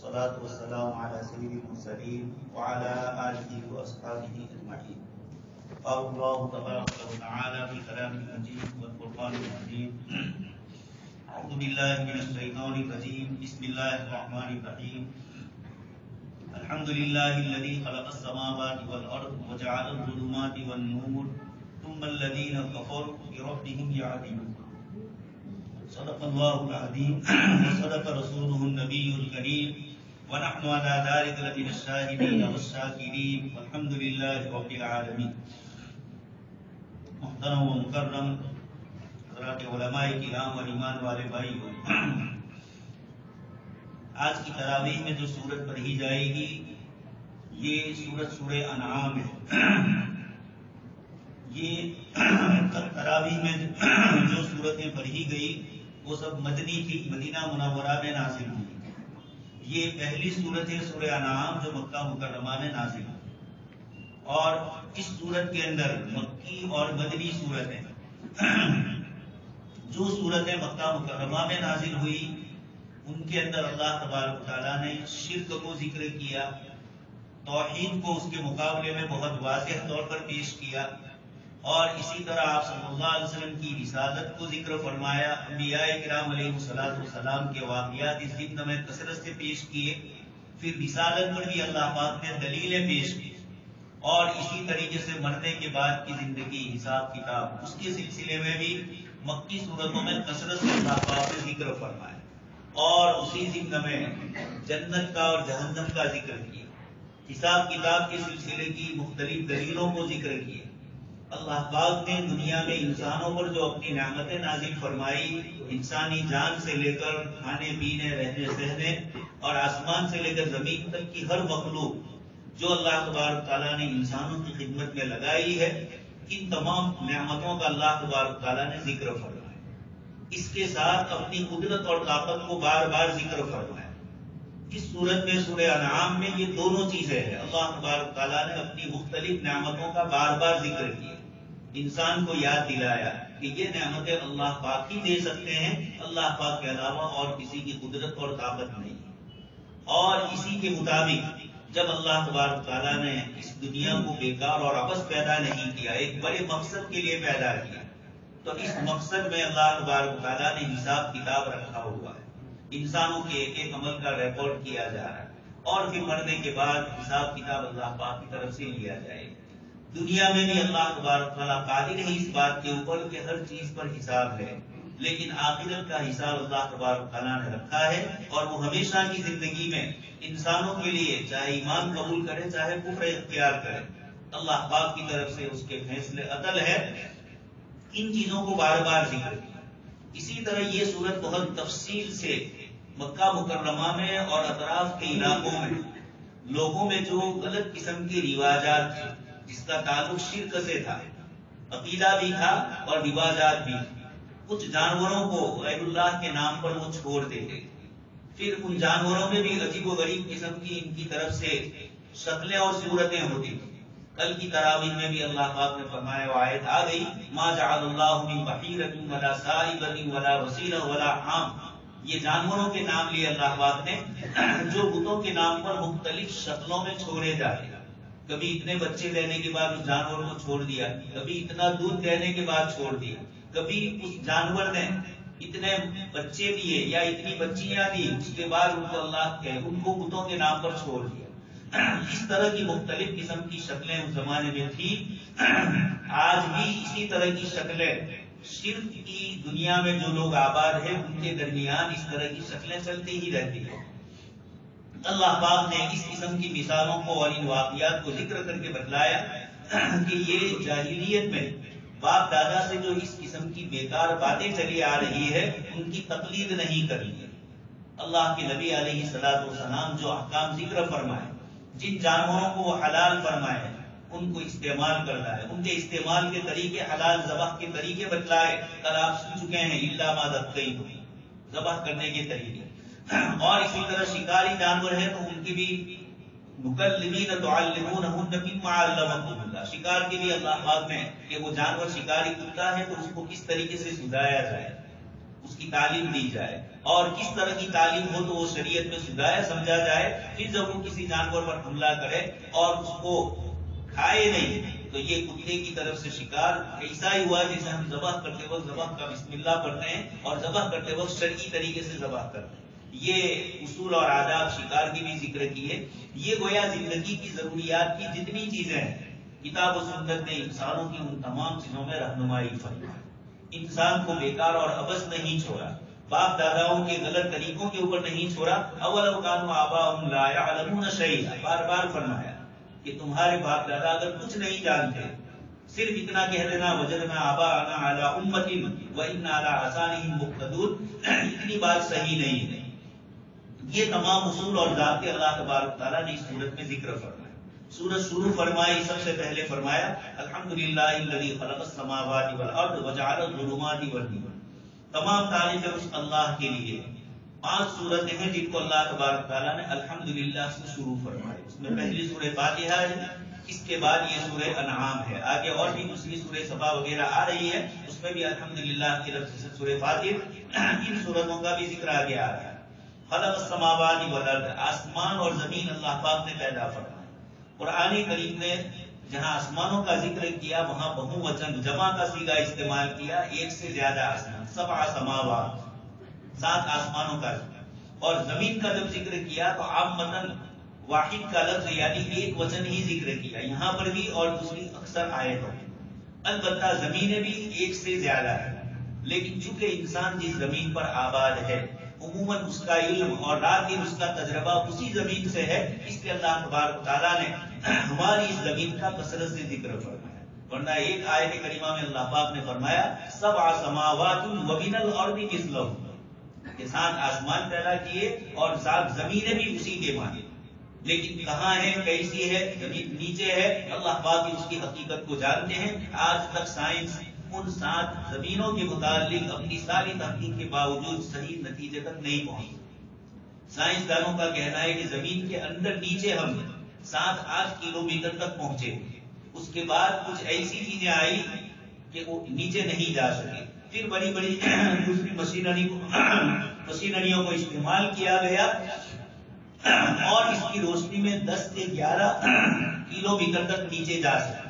والصلاة والسلام على سيد المرسلين وعلى آله وأصحابه أجمعين. قال الله تبارك وتعالى في كلام المجيد والفرقان المجيد: أعوذ بالله من الشيطان الرجيم. بسم الله الرحمن الرحيم. الحمد لله الذي خلق السماوات والأرض وجعل الظلمات والنور ثم الذين كفروا بربهم يعدلون. صدق الله العظيم وصدق رسوله النبي الكريم ونحن على ذلك لمن الشاهدين والشاكرين والحمد لله رب العالمين. محترم و مکرم حضرات علماء کرام اور ایمان والے بھائیو، آج کی تراویح میں جو سورت پڑھی جائے گی یہ سورہ انعام ہے. یہ تراویح میں جو سورتیں پڑھی گئی وہ سب مدنی تھی، مدینہ منورہ میں نازل ہوئی. یہ پہلی سورت ہے سورہ انعام جو مکہ مکرمہ میں نازل ہوئی. اور اس سورت کے اندر مکی اور مدنی صورتیں، جو صورتیں مکہ مکرمہ میں نازل ہوئی ان کے اندر اللہ تبارک و تعالیٰ نے شرک کو ذکر کیا، توحید کو اس کے مقابلے میں بہت واضح طور پر پیش کیا، اور اسی طرح آپ صلی اللہ علیہ وسلم کی رسالت کو ذکر فرمایا. انبیاء کرام علیہ السلام کے واقعات اس ضمن میں کثرت سے پیش کیے. پھر رسالت پر بھی اللہ پاک نے دلیلیں پیش کی، اور اسی طریقے سے مرنے کے بعد کی زندگی، حساب کتاب، اس کے سلسلے میں بھی مکی صورتوں میں کثرت سے اللہ پاک نے ذکر فرمایا، اور اسی ضمن میں جنت کا اور جہنم کا ذکر کیا. حساب کتاب کے سلسلے کی مختلف دلیلوں کو ذکر کیا. اللہ پاک نے دنیا میں انسانوں پر جو اپنی نعمتیں نازل فرمائی، انسانی جان سے لے کر کھانے پینے، رہنے سہنے، اور آسمان سے لے کر زمین تک کی ہر مخلوق جو اللہ تبارک تعالیٰ نے انسانوں کی خدمت میں لگائی ہے، ان تمام نعمتوں کا اللہ تبارک تعالیٰ نے ذکر فرمایا. اس کے ساتھ اپنی قدرت اور طاقت کو بار بار ذکر فرمایا. اس صورت میں سورہ انعام میں یہ دونوں چیزیں ہیں. اللہ تبارک تعالیٰ نے اپنی مختلف نعمتوں کا بار بار ذکر کیا، انسان کو یاد دلایا کہ یہ نعمتیں اللہ پاک ہی دے سکتے ہیں، اللہ پاک کے علاوہ اور کسی کی قدرت اور طاقت نہیں. اور اسی کے مطابق جب اللہ تبارک تعالیٰ نے اس دنیا کو بیکار اور عبث پیدا نہیں کیا، ایک بڑے مقصد کے لیے پیدا کیا، تو اس مقصد میں اللہ تبارک تعالیٰ نے حساب کتاب رکھا ہوا ہے. انسانوں کے ایک ایک عمل کا ریکارڈ کیا جا رہا ہے، اور پھر مرنے کے بعد حساب کتاب اللہ پاک کی طرف سے لیا جائے. دنیا میں بھی اللہ تبارک تعالیٰ قادر ہے اس بات کے اوپر کہ ہر چیز پر حساب ہے، لیکن آخرت کا حساب اللہ تبارک تعالیٰ نے رکھا ہے، اور وہ ہمیشہ کی زندگی میں انسانوں کے لیے چاہے ایمان قبول کرے چاہے کفر اختیار کرے، اللہ پاک کی طرف سے اس کے فیصلے عدل ہے. ان چیزوں کو بار بار ذکر کیا. اسی طرح یہ صورت بہت تفصیل سے مکہ مکرمہ میں اور اطراف کے علاقوں میں لوگوں میں جو غلط قسم کے رواجات تھے، جس کا تعلق شرک سے تھا، عقیدہ بھی تھا اور رواجات بھی تھے. کچھ جانوروں کو غیر اللہ کے نام پر وہ چھوڑ دیتے، پھر ان جانوروں میں بھی عجیب و غریب قسم کی ان کی طرف سے شکلیں اور صورتیں ہوتی تھیں. کل کی تراویح میں بھی اللہ پاک نے فرمایا، وہ آیت آ گئی، ما جعل اللہ من بحیرۃ ولا سائبۃ ولا وسیلۃ ولا حام. یہ جانوروں کے نام لیے اللہ پاک نے جو بتوں کے نام پر مختلف شکلوں میں چھوڑے جاتے. کبھی اتنے بچے لینے کے بعد اس جانور کو چھوڑ دیا، کبھی اتنا دودھ دینے کے بعد چھوڑ دیا، کبھی اس جانور نے اتنے بچے دیے یا اتنی بچیاں دی، اس کے بعد ان کو اللہ کے ان کو بتوں کے نام پر چھوڑ دیا. اس طرح کی مختلف قسم کی شکلیں اس زمانے میں تھی. آج بھی اسی طرح کی شکلیں شرک کی دنیا میں جو لوگ آباد ہیں ان کے درمیان اس طرح کی شکلیں چلتی ہی رہتی ہیں. اللہ پاک نے اس قسم کی مثالوں کو اور ان واقعات کو ذکر کر کے بتلایا کہ یہ جاہلیت میں باپ دادا سے جو اس قسم کی بیکار باتیں چلی آ رہی ہے ان کی تقلید نہیں کرنی ہے. اللہ کے نبی علیہ الصلوۃ والسلام جو احکام ذکر فرمائے، جن جانوروں کو وہ حلال فرمائے ان کو استعمال کرنا ہے، ان کے استعمال کے طریقے، حلال ذبح کے طریقے بتلائے. کل آپ سن چکے ہیں الا ما ذکیتم، ذبح کرنے کے طریقے. اور اسی طرح شکاری جانور ہیں تو ان کی بھی مکلمین تعلمونہن مما علمکم اللہ، شکار کے بھی اللہ پاک نے کہ وہ جانور شکاری کتا ہے تو اس کو کس طریقے سے سجایا جائے، اس کی تعلیم دی جائے. اور کس طرح کی تعلیم ہو تو وہ شریعت میں سجایا سمجھا جائے. پھر جب وہ کسی جانور پر حملہ کرے اور اس کو کھائے نہیں تو یہ کتے کی طرف سے شکار ایسا ہی ہوا جیسے ہم ذبح کرتے وقت ذبح کا بسم اللہ پڑھتے ہیں اور ذبح کرتے وقت شرعی طریقے سے ذبح کرتے ہیں. یہ اصول اور آداب شکار کی بھی ذکر کیے. یہ گویا زندگی کی ضروریات کی جتنی چیزیں ہیں کتاب و سنت نے انسانوں کی ان تمام چیزوں میں رہنمائی فرمائی. انسان کو بیکار اور عبث نہیں چھوڑا، باپ داداؤں کے غلط طریقوں کے اوپر نہیں چھوڑا. اولو کانوا آباؤہم لا یعلمون شیئا، بار بار فرمایا کہ تمہارے باپ دادا اگر کچھ نہیں جانتے صرف اتنا کہہ دینا وجدنا آباءنا علی امۃ وانا علی آثارہم مقتدون، اتنی بات صحیح نہیں ہے. یہ تمام اصول اور ضابطے اللہ تبارک تعالیٰ نے اس سورت میں ذکر فرمایا. سورت شروع فرمائی سب سے پہلے فرمایا الحمدللہ الذی خلق السماوات والارض وجعل الظلمات والنور. تمام تعریفیں اس اللہ کے لیے. 5 سورتیں ہیں جن کو اللہ تبارک تعالیٰ نے الحمدللہ سے شروع فرمائی. اس میں پہلی سورہ فاتحہ ہے، اس کے بعد یہ سورہ انعام ہے. آگے اور بھی دوسری سورہ صفا وغیرہ آ رہی ہے، اس میں بھی الحمدللہ کی لفظ سے سورہ فاتحہ ان سورتوں کا بھی ذکر آگے آ رہا ہے. خلق السماوات والارض، آسمان اور زمین اللہ پاک نے پیدا فرمایا. قرآن کریم نے جہاں آسمانوں کا ذکر کیا وہاں بہو وچن جمع کا صیغہ استعمال کیا. ایک سے زیادہ آسمان، 7 سماوات، 7 آسمانوں کا ذکر. اور زمین کا جب ذکر کیا تو عامتاً واحد کا لفظ یعنی ایک وچن ہی ذکر کیا یہاں پر بھی اور دوسری اکثر آیتوں میں. البتہ زمینیں بھی ایک سے زیادہ ہے، لیکن چونکہ انسان جس زمین پر آباد ہے عموماً اس کا علم اور رات دن اس کا تجربہ اسی زمین سے ہے، اس لیے اللہ تبارک تعالیٰ نے ہماری اس زمین کا کثرت سے ذکر فرمایا. ورنہ ایک آیت کریمہ میں اللہ پاک نے فرمایا 7 سماوات ومن الارض مثلہ، کہ 7 آسمان پیدا کیے اور 7 زمینیں بھی اسی کے مانند. لیکن کہاں ہے، کیسی ہے، زمین نیچے ہے، اللہ پاک اس کی حقیقت کو جانتے ہیں. آج تک سائنس ان 7 زمینوں کے متعلق اپنی ساری تحقیق کے باوجود صحیح نتیجے تک نہیں پہنچی. سائنسدانوں کا کہنا ہے کہ زمین کے اندر نیچے ہم 7-8 کلومیٹر تک پہنچے، اس کے بعد کچھ ایسی چیزیں آئی کہ وہ نیچے نہیں جا سکے. پھر بڑی بڑی دوسری مشینریوں کو استعمال کیا گیا اور اس کی روشنی میں 10 سے 11 کلومیٹر تک نیچے جا سکے.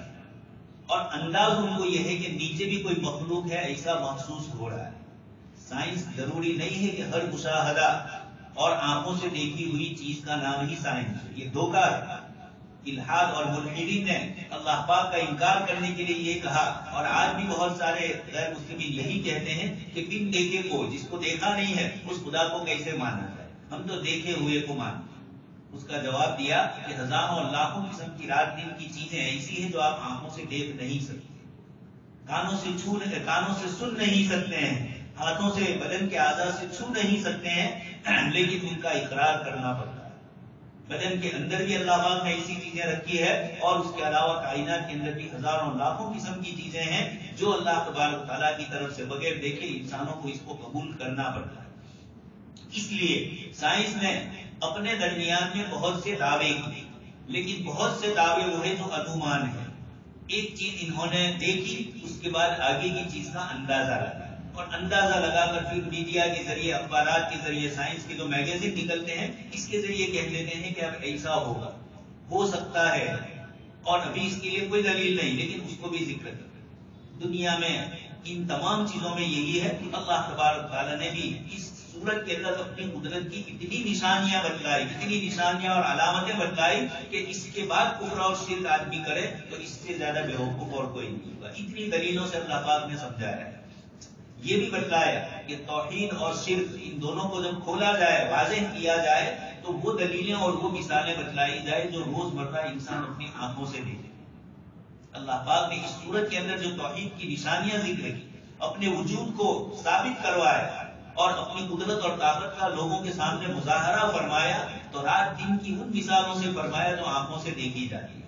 اور انداز ان کو یہ ہے کہ نیچے بھی کوئی مخلوق ہے ایسا محسوس ہو رہا ہے. سائنس ضروری نہیں ہے کہ ہر مشاہدہ اور آنکھوں سے دیکھی ہوئی چیز کا نام ہی سائنس ہے، یہ دھوکہ ہے. الحاد اور ملحدین نے اللہ پاک کا انکار کرنے کے لیے یہ کہا، اور آج بھی بہت سارے غیر مسلمین یہی کہتے ہیں کہ بن دیکھے کو، جس کو دیکھا نہیں ہے اس خدا کو کیسے مانا جائے، ہم تو دیکھے ہوئے کو مانتے. اس کا جواب دیا کہ ہزاروں اور لاکھوں قسم کی رات دن کی چیزیں ایسی ہیں جو آپ آنکھوں سے دیکھ نہیں سکتے، کانوں سے سن نہیں سکتے ہیں، ہاتھوں سے بدن کے اعضاء سے چھو نہیں سکتے ہیں، لیکن ان کا اقرار کرنا پڑتا ہے. بدن کے اندر بھی اللہ پاک نے ایسی چیزیں رکھی ہے اور اس کے علاوہ کائنات کے اندر بھی ہزاروں لاکھوں قسم کی چیزیں ہیں جو اللہ تبارک تعالیٰ کی طرف سے بغیر دیکھے انسانوں کو اس کو قبول کرنا پڑتا ہے. اس لیے سائنس نے اپنے درمیان میں بہت سے دعوے کیے، لیکن بہت سے دعوے وہ ہیں جو انومان ہیں. ایک چیز انہوں نے دیکھی، اس کے بعد آگے کی چیز کا اندازہ لگا، اور اندازہ لگا کر پھر میڈیا کے ذریعے، اخبارات کے ذریعے، سائنس کے جو میگزین نکلتے ہیں اس کے ذریعے کہہ دیتے ہیں کہ اب ایسا ہوگا، ہو سکتا ہے، اور ابھی اس کے لیے کوئی دلیل نہیں لیکن اس کو بھی ذکر کرتے. دنیا میں ان تمام چیزوں میں یہی ہے کہ اللہ تبارک تعالیٰ نے بھی اس سورت کے اندر اپنی قدرت کی اتنی نشانیاں بتلائی، اتنی نشانیاں اور علامتیں بتلائی کہ اس کے بعد کفر اور شرک آدمی کرے تو اس سے زیادہ بیوقوف اور کوئی نہیں ہوگا. اتنی دلیلوں سے اللہ پاک نے سمجھایا ہے. یہ بھی بتلایا کہ توحید اور شرک ان دونوں کو جب کھولا جائے، واضح کیا جائے تو وہ دلیلیں اور وہ مثالیں بتلائی جائے جو روز مرہ انسان اپنی آنکھوں سے دیکھے. اللہ پاک نے اس سورت کے اندر جو توحید کی نشانیاں ذکر کی، اپنے وجود کو ثابت کروایا اور اپنی قدرت اور طاقت کا لوگوں کے سامنے مظاہرہ فرمایا، تو رات دن کی ان مثالوں سے فرمایا جو آنکھوں سے دیکھی جاتی ہے.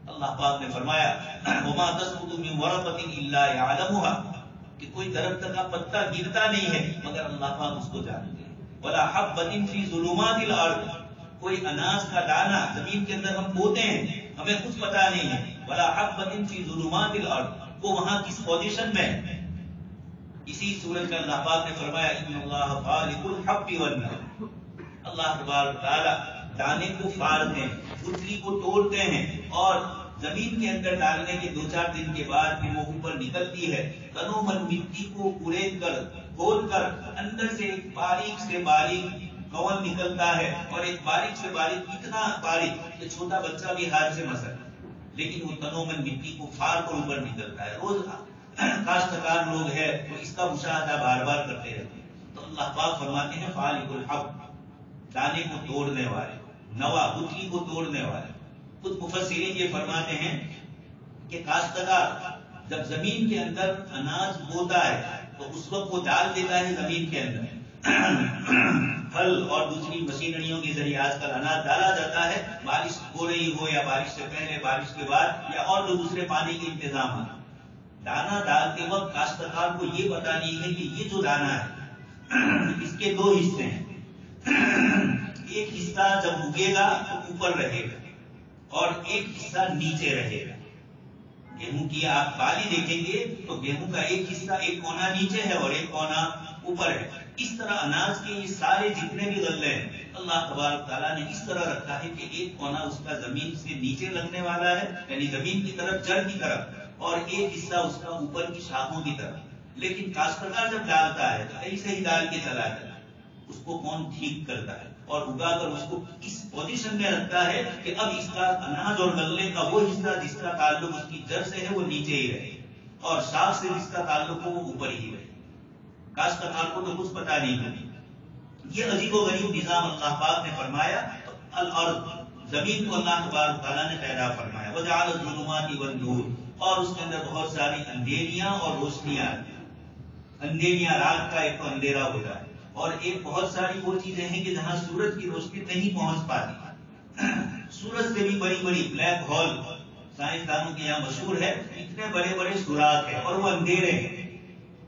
اللہ پاک نے فرمایا وما تسقط من ورقۃ الا يعلمها، کہ کوئی درخت کا پتا گرتا نہیں ہے مگر اللہ پاک اس کو جانتے ہیں. ولا حبۃ فی ظلمات الارض، کوئی اناج کا دانہ زمین کے اندر ہم بوتے ہیں ہمیں کچھ پتا نہیں ہے. ولا حبۃ فی ظلمات الارض، وہ وہاں کس پوزیشن میں اسی سورت کا اللہ پاک نے فرمایا ان اللہ فالق الحب والنوى، اللہ تبارک تعالی دانے کو پھاڑتے ہیں، گٹھلی کو توڑتے ہیں، اور زمین کے اندر ڈالنے کے 2-4 دن کے بعد پھر وہ اوپر نکلتی ہے، تنو من مٹی کو کرید کر کھود کر اندر سے ایک باریک سے باریک کون نکلتا ہے، اور ایک باریک سے باریک اتنا باریک کہ چھوٹا بچہ بھی ہاتھ سے مسل، لیکن وہ تنو من مٹی کو پھاڑ کر اوپر نکلتا ہے۔ روز کاشتکار لوگ ہیں وہ اس کا مشاہدہ بار بار کرتے رہتے ہیں۔ تو اللہ پاک فرماتے ہیں فالق الحب، دانے کو توڑنے والے، نوا گٹھلی کو توڑنے والے۔ خود مفسرین یہ فرماتے ہیں کہ کاشتکار جب زمین کے اندر اناج بوتا ہے تو اس وقت وہ ڈال دیتا ہے زمین کے اندر پھل اور دوسری مشینریوں کے ذریعے آج کل اناج ڈالا جاتا ہے، بارش ہو رہی ہو یا بارش سے پہلے، بارش کے بعد، یا اور دوسرے پانی کے انتظامات۔ دانا ڈالتے وقت کاشتکار کو یہ پتا نہیں ہے کہ یہ جو دانا ہے اس کے 2 حصے ہیں، ایک حصہ جب اگے گا تو اوپر رہے گا اور ایک حصہ نیچے رہے گا۔ گیہوں کی آپ بالی دیکھیں گے تو گیہوں کا ایک حصہ، ایک کونا نیچے ہے اور ایک کونا اوپر ہے۔ اس طرح اناج کے یہ سارے جتنے بھی غلے ہیں اللہ تبارک تعالیٰ نے اس طرح رکھا ہے کہ ایک کونا اس کا زمین سے نیچے لگنے والا ہے، یعنی زمین کی طرف، جڑ کی طرف، اور ایک حصہ اس کا اوپر کی شاخوں کی طرف۔ لیکن کاشتکار جب ڈالتا ہے تو ایسے ہی ڈال کے چلا جاتا ہے، اس کو کون ٹھیک کرتا ہے اور اگا کر اس کو اس پوزیشن میں رکھتا ہے کہ اب اس کا اناج اور غلے کا وہ حصہ جس کا تعلق اس کی جڑ سے ہے وہ نیچے ہی رہے، اور شاخ سے جس کا تعلق ہو وہ اوپر ہی رہے۔ کاشتکار کو تو کچھ پتا نہیں ہے۔ یہ عجیب و غریب نظام اللہ پاک نے فرمایا، اور زمین کو اللہ تبارک تعالیٰ نے پیدا فرمایا، وجعل الظلمات والنور، اور اس کے اندر بہت ساری اندھیریاں اور روشنیاں۔ اندھیریاں رات کا ایک تو اندھیرا ہوتا ہے، اور ایک بہت ساری وہ چیزیں ہیں کہ جہاں سورج کی روشنی نہیں پہنچ پاتی۔ سورج سے بھی بڑی بڑی بلیک ہول سائنسدانوں کے یہاں مشہور ہے، اتنے بڑے بڑے سوراخ ہیں اور وہ اندھیرے ہیں۔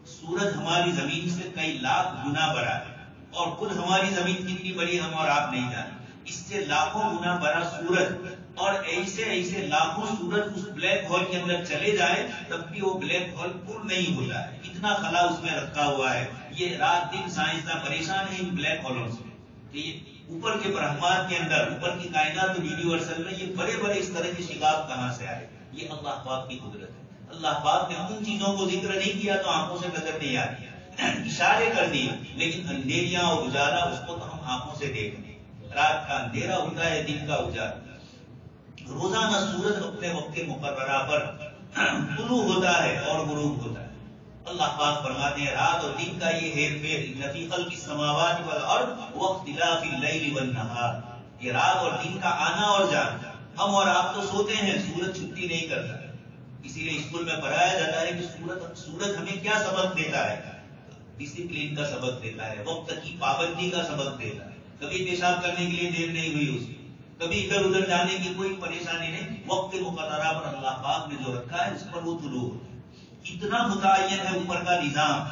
سورج ہماری زمین سے کئی لاکھ گنا بڑا ہے، اور خود ہماری زمین کتنی بڑی ہم اور آپ نہیں جانتے، اس سے لاکھوں گنا بڑا سورج، اور ایسے ایسے لاکھوں سورج اس بلیک ہول کے اندر چلے جائے تب بھی وہ بلیک ہول پور نہیں ہوتا ہے، اتنا خلا اس میں رکھا ہوا ہے۔ یہ رات دن سائنسداں پریشان ہیں ان بلیک ہولوں سے کہ یہ اوپر کے برہمات کے اندر، اوپر کی کائنات یونیورسل میں یہ بڑے بڑے اس طرح کے شگاف کہاں سے آئے۔ یہ اللہ پاک کی قدرت ہے۔ اللہ پاک نے ان چیزوں کو ذکر نہیں کیا تو آنکھوں سے نظر نہیں آتی، اشارے کر دیے، لیکن اندھیریاں اور اجالا اس کو تو ہم آنکھوں سے دیکھیں گے۔ رات کا اندھیرا ہوتا ہے، دن کا اجالا۔ روزانہ سورج اپنے وقت مقررہ پر طلوع ہوتا ہے اور غروب ہوتا ہے۔ اللہ پاک فرماتے ہیں رات اور دن کا یہ ہیر پھیر، ان فی خلق السماوات والارض واختلاف اللیل والنہار، یہ رات اور دن کا آنا اور جانا۔ ہم اور آپ تو سوتے ہیں، سورج چھٹی نہیں کرتا، اسی لیے اسکول میں پڑھایا جاتا ہے کہ سورج ہمیں کیا سبق دیتا ہے، ڈسپلین کا سبق دیتا ہے، وقت کی پابندی کا سبق دیتا ہے۔ کبھی پیشاب کرنے کے لیے دیر نہیں ہوئی اس کی، کبھی ادھر ادھر جانے کی کوئی پریشانی نہیں، وقت مقررہ پر اللہ پاک نے جو رکھا ہے اس پر وہ طلوع ہوتا ہے۔ اتنا متعین ہے اوپر کا نظام۔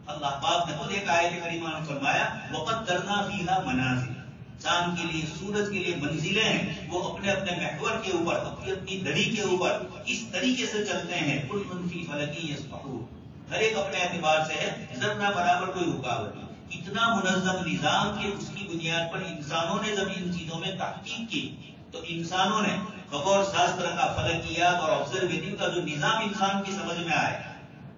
اللہ پاک نے خود ایک آیت کریمہ میں فرمایا وَقَدَّرْنَا فِيهَا مَنَازِلَ، چاند کے لیے، سورج کے لیے منزلیں ہیں، وہ اپنے اپنے محور کے اوپر، اپنی اپنی دھڑی کے اوپر اس طریقے سے چلتے ہیں، كُلٌّ فِي فَلَكٍ يَسْبَحُونَ، ہر ایک اپنے اعتبار سے ہے، ذرہ برابر کوئی رکاوٹ نہیں۔ اتنا منظم نظام کہ اس کی بنیاد پر انسانوں نے جب ان چیزوں میں تحقیق کی تو انسانوں نے خگور شاستر کا، فلکیات اور آبزرویٹنگ کا جو نظام انسان کی سمجھ میں آئے،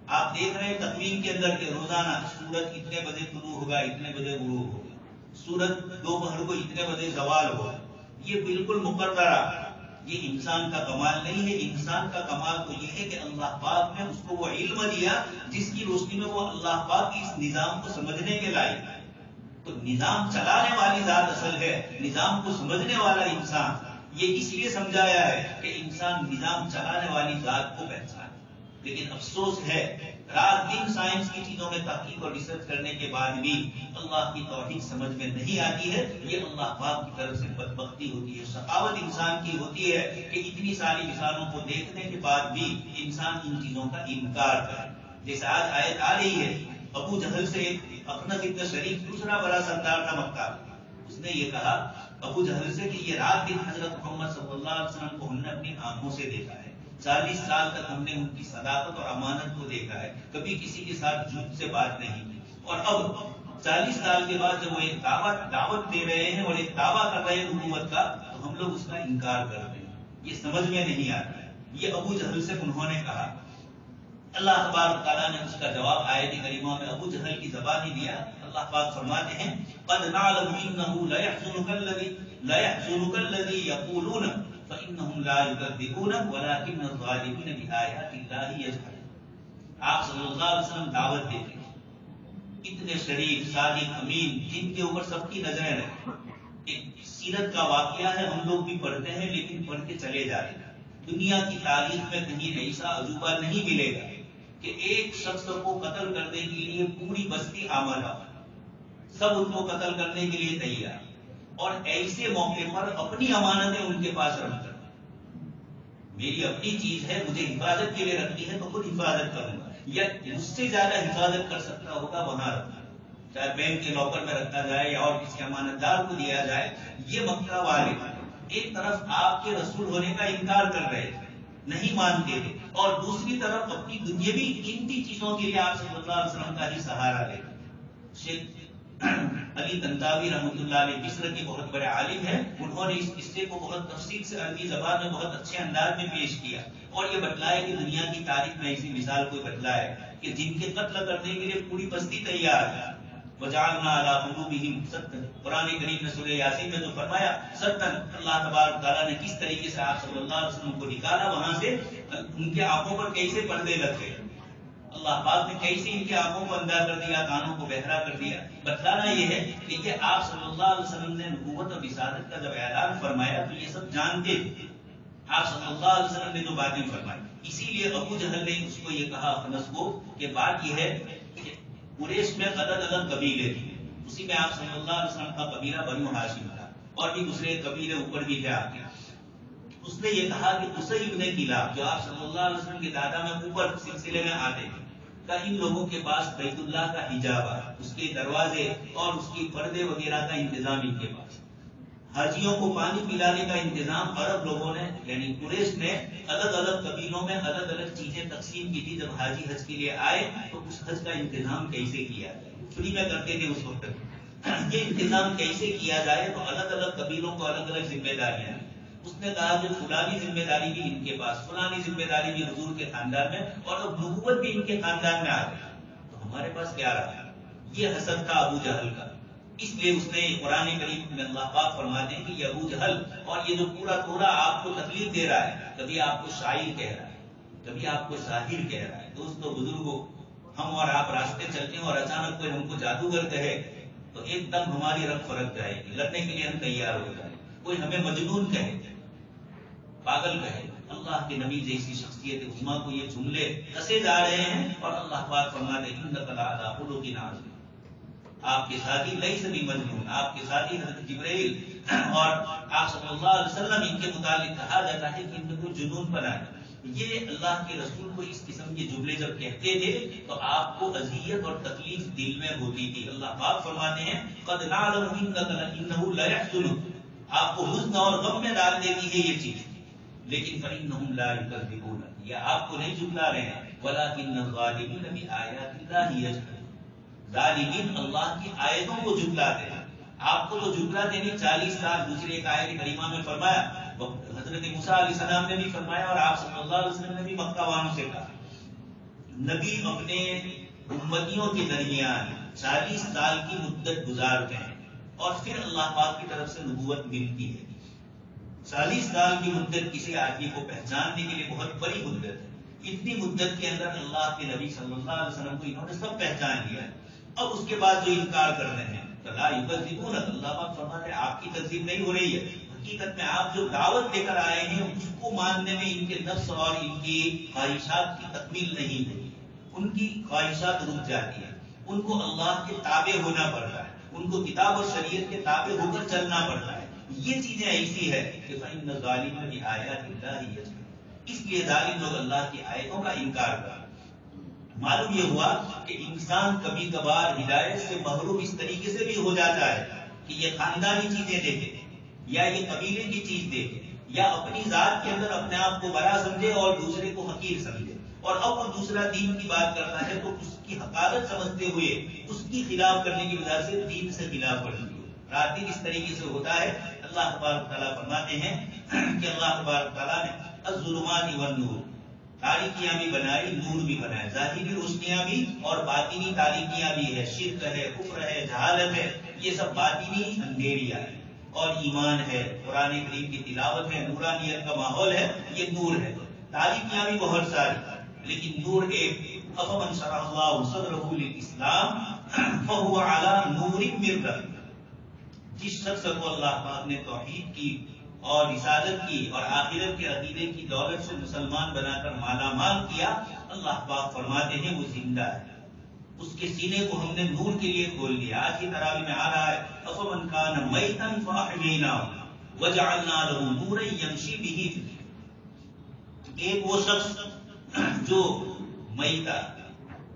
آپ دیکھ رہے ہیں تقویم کے اندر کہ روزانہ سورج اتنے بجے طلوع ہوگا، اتنے بجے غروب ہوگا، سورج دوپہر کو اتنے بجے زوال ہوگا، یہ بالکل مقررہ۔ یہ انسان کا کمال نہیں ہے، انسان کا کمال تو یہ ہے کہ اللہ پاک نے اس کو وہ علم دیا جس کی روشنی میں وہ اللہ پاک کی اس نظام کو سمجھنے کے لائق ہے۔ تو نظام چلانے والی ذات اصل ہے، نظام کو سمجھنے والا انسان۔ یہ اس لیے سمجھایا ہے کہ انسان نظام چلانے والی ذات کو پہچانے۔ لیکن افسوس ہے رات دن سائنس کی چیزوں میں تحقیق اور ریسرچ کرنے کے بعد بھی اللہ کی توحید سمجھ میں نہیں آتی ہے۔ یہ اللہ پاک کی طرف سے بدبختی ہوتی ہے، سخاوت انسان کی ہوتی ہے کہ اتنی ساری مثالوں کو دیکھنے کے بعد بھی انسان ان چیزوں کا انکار کرے۔ جیسے آج آیت آ رہی ہے، ابو جہل سے ایک اخنس ابن شریف دوسرا بڑا سردار تھا مکہ، اس نے یہ کہا ابو جہل سے کہ یہ رات دن حضرت محمد صلی اللہ علیہ وسلم کو ہم نے اپنی آنکھوں سے دیکھا ہے، 40 سال تک ہم نے ان کی صداقت اور امانت کو دیکھا ہے، کبھی کسی کے ساتھ جھوٹ سے بات نہیں کی، اور اب 40 سال کے بعد جب وہ ایک دعوت دے رہے ہیں اور ایک دعویٰ کر رہے ہیں حکومت کا، تو ہم لوگ اس کا انکار کر رہے ہیں. یہ سمجھ میں نہیں آتا ہے. یہ ابو جہل سے انہوں نے کہا. اللہ تبارک تعالیٰ نے اس کا جواب آیت کریمہ میں ابو جہل کی زبان ہی دیا. اللہ پاک فرماتے ہیں قد نعلم انه لا يحزنك الذي يقولون فانهم لا يكذبونك ولكن الظالمين بآيات الله يجحدون. آپ صلی اللہ علیہ وسلم دعوت دیتے ہیں، اتنے شریف صادق امین جن کے اوپر سب کی نظریں رہیں. ایک سیرت کا واقعہ ہے، ہم لوگ بھی پڑھتے ہیں لیکن پڑھ کے چلے جاتے ہیں. دنیا کی تاریخ میں کہیں ایسا عجوبہ نہیں ملے گا کہ ایک شخص کو قتل کرنے کے لیے پوری بستی آمادہ، سب ان کو قتل کرنے کے لیے تیار، اور ایسے موقع پر اپنی امانتیں ان کے پاس رکھ کر، میری اپنی چیز ہے، مجھے حفاظت کے لیے رکھنی ہے تو خود حفاظت کروں گا، یا مجھ سے زیادہ حفاظت کر سکتا ہوگا وہاں رکھنا، چاہے بینک کے لاکر میں رکھا جائے یا اور کسی امانت دار کو دیا جائے. یہ مکہ والے ایک طرف آپ کے رسول ہونے کا انکار کر رہے تھے، نہیں مانتے تھے، اور دوسری طرف اپنی دنیاوی قیمتی چیزوں کے لیے آپ صلی اللہ علیہ وسلم کا ہی سہارا لے. شیخ علی طنطاوی رحمۃ اللہ علیہ مصر کے بہت بڑے عالم ہیں، انہوں نے اس قصے کو بہت تفصیل سے عربی زبان میں بہت اچھے انداز میں پیش کیا، اور یہ بتلایا کہ دنیا کی تاریخ میں ایسی مثال کوئی بتلایا کہ جن کے قتل کرنے کے لیے پوری بستی تیار ہے. وجعلنا على قلوبهم ستا. قرآن کریم نے سورہ یاسین میں جو فرمایا ستا، اللہ تبارک تعالیٰ نے کس طریقے سے آپ صلی اللہ علیہ وسلم کو نکالا وہاں سے، ان کے آنکھوں پر کیسے پردے لگ گئے، اللہ پاک نے کیسے ان کے آنکھوں کو اندھا کر دیا، کانوں کو بہرا کر دیا. بتلانا یہ ہے کہ یہ آپ صلی اللہ علیہ وسلم نے نبوت اور رسالت کا جب اعلان فرمایا تو یہ سب جانتے تھے آپ صلی اللہ علیہ وسلم نے جو باتیں فرمائی. اسی لیے ابو جہل نے اس کو یہ کہا خنس کو کہ بات یہ ہے کہ قریش میں الگ الگ قبیلے تھے، اسی میں آپ صلی اللہ علیہ وسلم کا قبیلہ بنو ہاشم تھا، اور بھی دوسرے قبیلے اوپر بھی تھے آپ کے. اس نے یہ کہا کہ قصی ابن کلاب جو آپ صلی اللہ علیہ وسلم کے دادا میں اوپر سلسلے میں آتے ہیں، کہ ان لوگوں کے پاس بیت اللہ کا حجاب، اس کے دروازے اور اس کی پردے وغیرہ کا انتظام ان کے پاس. حاجیوں کو پانی پلانے کا انتظام عرب لوگوں نے یعنی قریش نے الگ الگ قبیلوں میں الگ الگ چیزیں تقسیم کی تھی. جب حاجی حج کے لیے آئے تو اس حج کا انتظام کیسے کیا جائے، فری میں کرتے تھے اس وقت. یہ انتظام کیسے کیا جائے تو الگ الگ قبیلوں کو الگ الگ ذمہ داریاں. اس نے کہا کہ فلانی ذمہ داری بھی ان کے پاس، فلانی ذمہ داری بھی حضور کے خاندان میں، اور اب نبوت بھی ان کے خاندان میں آ گئی تو ہمارے پاس کیا رہا. یہ حسد تھا ابو جہل کا. اس لیے اس نے قرآن کریم میں اللہ پاک فرماتے ہیں کہ یہ ابو جہل، اور یہ جو پورا تھوڑا آپ کو تکلیف دے رہا ہے، کبھی آپ کو شاعر کہہ رہا ہے، کبھی آپ کو ساحر کہہ رہا ہے. دوستو بزرگوں، ہم اور آپ راستے چلتے ہیں اور اچانک کوئی ہم کو جادوگر کہے تو ایک دم ہماری رگ فرق جائے گی، لڑنے کے لیے ہم تیار ہو جائیں. کوئی ہمیں مجنون کہے، پاگل کہے، اللہ کے نبی جیسی شخصیت عظمیٰ کو یہ جملے کسے جا رہے ہیں، اور اللہ پاک فرماتے ہیں انک لعلی خلق عظیم. آپ کے ساتھی لیس بمجنون، آپ کے ساتھی حضرت جبرائیل اور آپ صلی اللہ علیہ وسلم، ان کے متعلق کہا جاتا ہے کہ ان کو جنون بنایا. یہ اللہ کے رسول کو اس قسم کے جملے جب کہتے تھے تو آپ کو اذیت اور تکلیف دل میں ہوتی تھی. اللہ پاک فرماتے ہیں قد نعلم انه لا يحزنك، آپ کو حزن اور غم میں ڈال دیتی ہے یہ چیز، لیکن فإنهم لا يكذبون، یہ آپ کو نہیں جھٹلا رہے ہیں، ولكن الظالمين بآيات الله يجحدون، ظالمین اللہ کی آیتوں کو جھٹلاتے ہیں. آپ کو تو جھٹلاتے نہیں. 40 سال دوسری ایک آیت کریمہ میں فرمایا، حضرت موسیٰ علیہ السلام نے بھی فرمایا اور آپ صلی اللہ علیہ وسلم نے بھی مکہ والوں سے کہا، نبی اپنے امتیوں کے درمیان 40 سال کی مدت گزارتے ہیں اور پھر اللہ پاک کی طرف سے نبوت ملتی ہے. 40 سال کی مدت کسی آدمی کو پہچاننے کے لیے بہت بڑی مدت ہے. اتنی مدت کے اندر اللہ کے نبی صلی اللہ علیہ وسلم کو انہوں نے سب پہچان لیا. اب اس کے بعد جو انکار کر رہے ہیں لا یکذبون، اللہ پاک فرماتے ہیں آپ کی تکذیب نہیں ہو رہی ہے، حقیقت میں آپ جو دعوت لے کر آئے ہیں اس کو ماننے میں ان کے نفس اور ان کی خواہشات کی تکمیل نہیں ہوئی. ان کی خواہشات رک جاتی ہیں، ان کو اللہ کے تابع ہونا پڑتا ہے، ان کو کتاب اور شریعت کے تابع ہو کر چلنا پڑتا ہے. یہ چیزیں ایسی ہے کہ فإن الظالمین بآیات اللہ یجحدون، اس لیے ظالم لوگ اللہ کی آیتوں کا انکار کرتے. معلوم یہ ہوا کہ انسان کبھی کبھار ہدایت سے محروم اس طریقے سے بھی ہو جاتا ہے کہ یہ خاندانی چیزیں دیکھے یا یہ قبیلے کی چیز دیکھے یا اپنی ذات کے اندر اپنے آپ کو بڑا سمجھے اور دوسرے کو حقیر سمجھے، اور اب وہ دوسرا دین کی بات کرتا ہے تو اس کی حقارت سمجھتے ہوئے اس کی خلاف کرنے کی وجہ سے دین سے خلاف ورزی ہو۔ رات دن اس طریقے سے ہوتا ہے۔ اللہ تبارک تعالیٰ فرماتے ہیں کہ اللہ تبارک تعالیٰ نے الظلمات والنور، تاریکیاں بھی بنائی، نور بھی بنائے، ظاہری روشنیاں بھی اور باطنی تاریکیاں بھی ہے، شرک ہے، کفر ہے، جہالت ہے، یہ سب باطنی اندھیریاں ہے، اور ایمان ہے، قرآن کریم کی تلاوت ہے، نورانیت کا ماحول ہے، یہ نور ہے۔ تاریکیاں بھی بہت ساری، لیکن نور ایک۔ افمن شرح اللہ صدرہ للاسلام فہو علی نور من ربہ، جس شخص کو اللہ پاک نے توحید کی اور رسالت کی اور آخرت کے عقیدے کی دولت سے مسلمان بنا کر مالا مال کیا، اللہ پاک فرماتے ہیں وہ زندہ ہے، اس کے سینے کو ہم نے نور کے لیے کھول دیا۔ آج کی تراویح میں آ رہا ہے افمن کان میتا فاحییناہ وجعلنا له نورا یمشی بہ، ایک وہ شخص جو میتا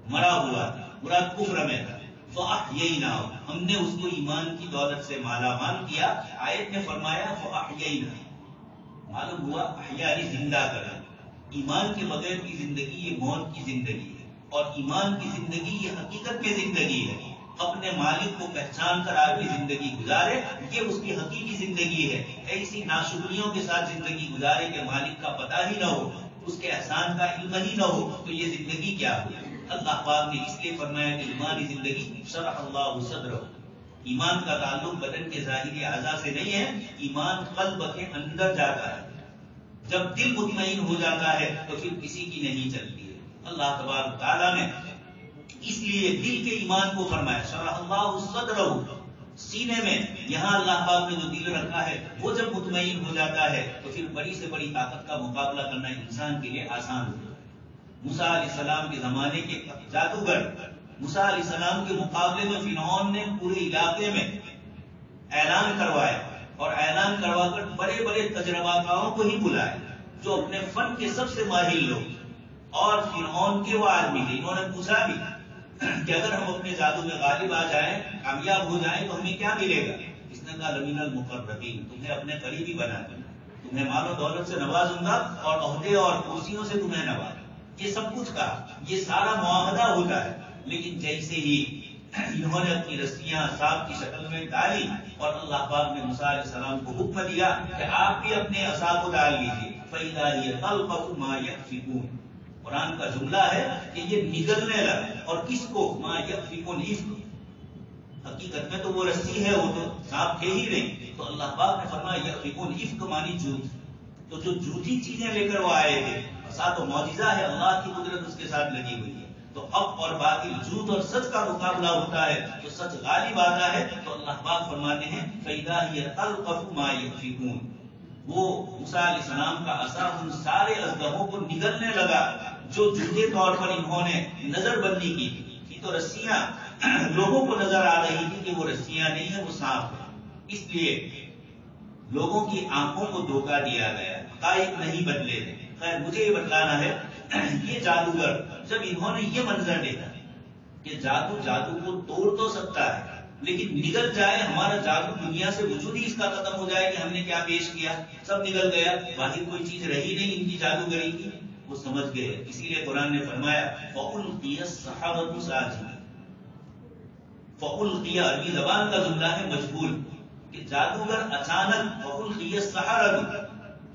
مرا ہوا تھا، مراد کفر میں تھا، فاحییناہ، ہم نے اس کو ایمان کی دولت سے مالا مال کیا۔ آیت نے فرمایا فاحییناہ، معلوم ہوا احیاء زندہ کرنا۔ ایمان کے بغیر کی زندگی یہ موت کی زندگی ہے، اور ایمان کی زندگی یہ حقیقت میں زندگی ہے۔ اپنے مالک کو پہچان کر آدمی زندگی گزارے، یہ اس کی حقیقی زندگی ہے۔ ایسی ناشکریوں کے ساتھ زندگی گزارے کہ مالک کا پتہ ہی نہ ہو، اس کے احسان کا علم ہی نہ ہو، تو یہ زندگی کیا ہوئی؟ اللہ پاک نے اس لیے فرمایا کہ ایمانی زندگی شرح اللہ صدرہ، ایمان کا تعلق بدن کے ظاہری اعضاء سے نہیں ہے، ایمان قلب کے اندر جاتا ہے۔ جب دل مطمئن ہو جاتا ہے تو پھر کسی کی نہیں چلتی ہے۔ اللہ تبارک تعالیٰ نے اس لیے دل کے ایمان کو فرمایا شرح اللہ صدرہ، سینے میں یہاں اللہ پاک نے جو دل رکھا ہے وہ جب مطمئن ہو جاتا ہے تو پھر بڑی سے بڑی طاقت کا مقابلہ کرنا انسان کے لیے آسان ہوتا ہے۔ موسیٰ علیہ السلام کے زمانے کے جادوگر، موسیٰ علیہ السلام کے مقابلے میں فرعون نے پورے علاقے میں اعلان کروایا، اور اعلان کروا کر بڑے بڑے تجربہ کاروں کو ہی بلائے جو اپنے فن کے سب سے ماہر لوگ، اور فرعون کے وہ آدمی تھے۔ انہوں نے پوچھا بھی کہ اگر ہم اپنے جادو میں غالب آ جائیں، کامیاب ہو جائیں تو ہمیں کیا ملے گا؟ اس نے کہا لمن المقربین، تمہیں اپنے قریبی بنا دوں گا، تمہیں مال و دولت سے نوازوں گا، اور عہدے اور کرسیوں سے تمہیں نوازوں گا۔ یہ سب کچھ کہا، یہ سارا معاہدہ ہوتا ہے، لیکن جیسے ہی انہوں نے اپنی رسیاں سانپ کی شکل میں ڈالی اور اللہ پاک نے موسیٰ علیہ السلام کو حکم دیا کہ آپ بھی اپنے عصا کو ڈال لیجیے، فَإِذَا هِيَ تَلْقَفُ مَا يَأْفِكُونَ، قرآن کا جملہ ہے کہ یہ نگلنے لگا، اور کس کو؟ ما یفکون، افک، حقیقت میں تو وہ رسی ہے، وہ تو سانپ تھے ہی نہیں، تو اللہ پاک نے فرمایا یفکون، افک مانی جھوٹ، تو جو جھوٹی چیزیں لے کر وہ آئے تھے، ساتھ و معجزہ ہے، اللہ کی قدرت اس کے ساتھ لگی ہوئی ہے، تو حق اور باطل، جھوٹ اور سچ کا مقابلہ ہوتا ہے تو سچ غالب آتا ہے، تو اللہ پاک فرماتے ہیں فَإِذَا هِيَ تَلْقَفُ مَا يَأْفِكُونَ، وہ موسیٰ علیہ السلام کا عصا ان سارے اژدہوں کو نگلنے لگا جو جھوٹے طور پر انہوں نے نظر بندی کی تھی۔ یہ تو رسیاں لوگوں کو نظر آ رہی تھی کہ وہ رسیاں نہیں ہیں، وہ سانپ ہے، اس لیے لوگوں کی آنکھوں کو دھوکہ دیا گیا، حقائق نہیں بدلے تھے۔ خیر مجھے یہ بتلانا ہے، یہ جادوگر جب انہوں نے یہ منظر دیکھا کہ جادو کو توڑ تو سکتا ہے لیکن نگل جائے، ہمارا جادو دنیا سے وجود ہی اس کا ختم ہو جائے کہ ہم نے کیا پیش کیا، سب نگل گیا، باہر کوئی چیز رہی نہیں ان کی جادوگری کی، وہ سمجھ گئے۔ اسی لیے قرآن نے فرمایا فَأُلْقِيَ السَّحَرَةُ سَاجِدِينَ، فَأُلْقِيَ عربی زبان کا جملہ ہے مجبور، کہ جادوگر اچانک فَأُلْقِيَ السَّحَرَةُ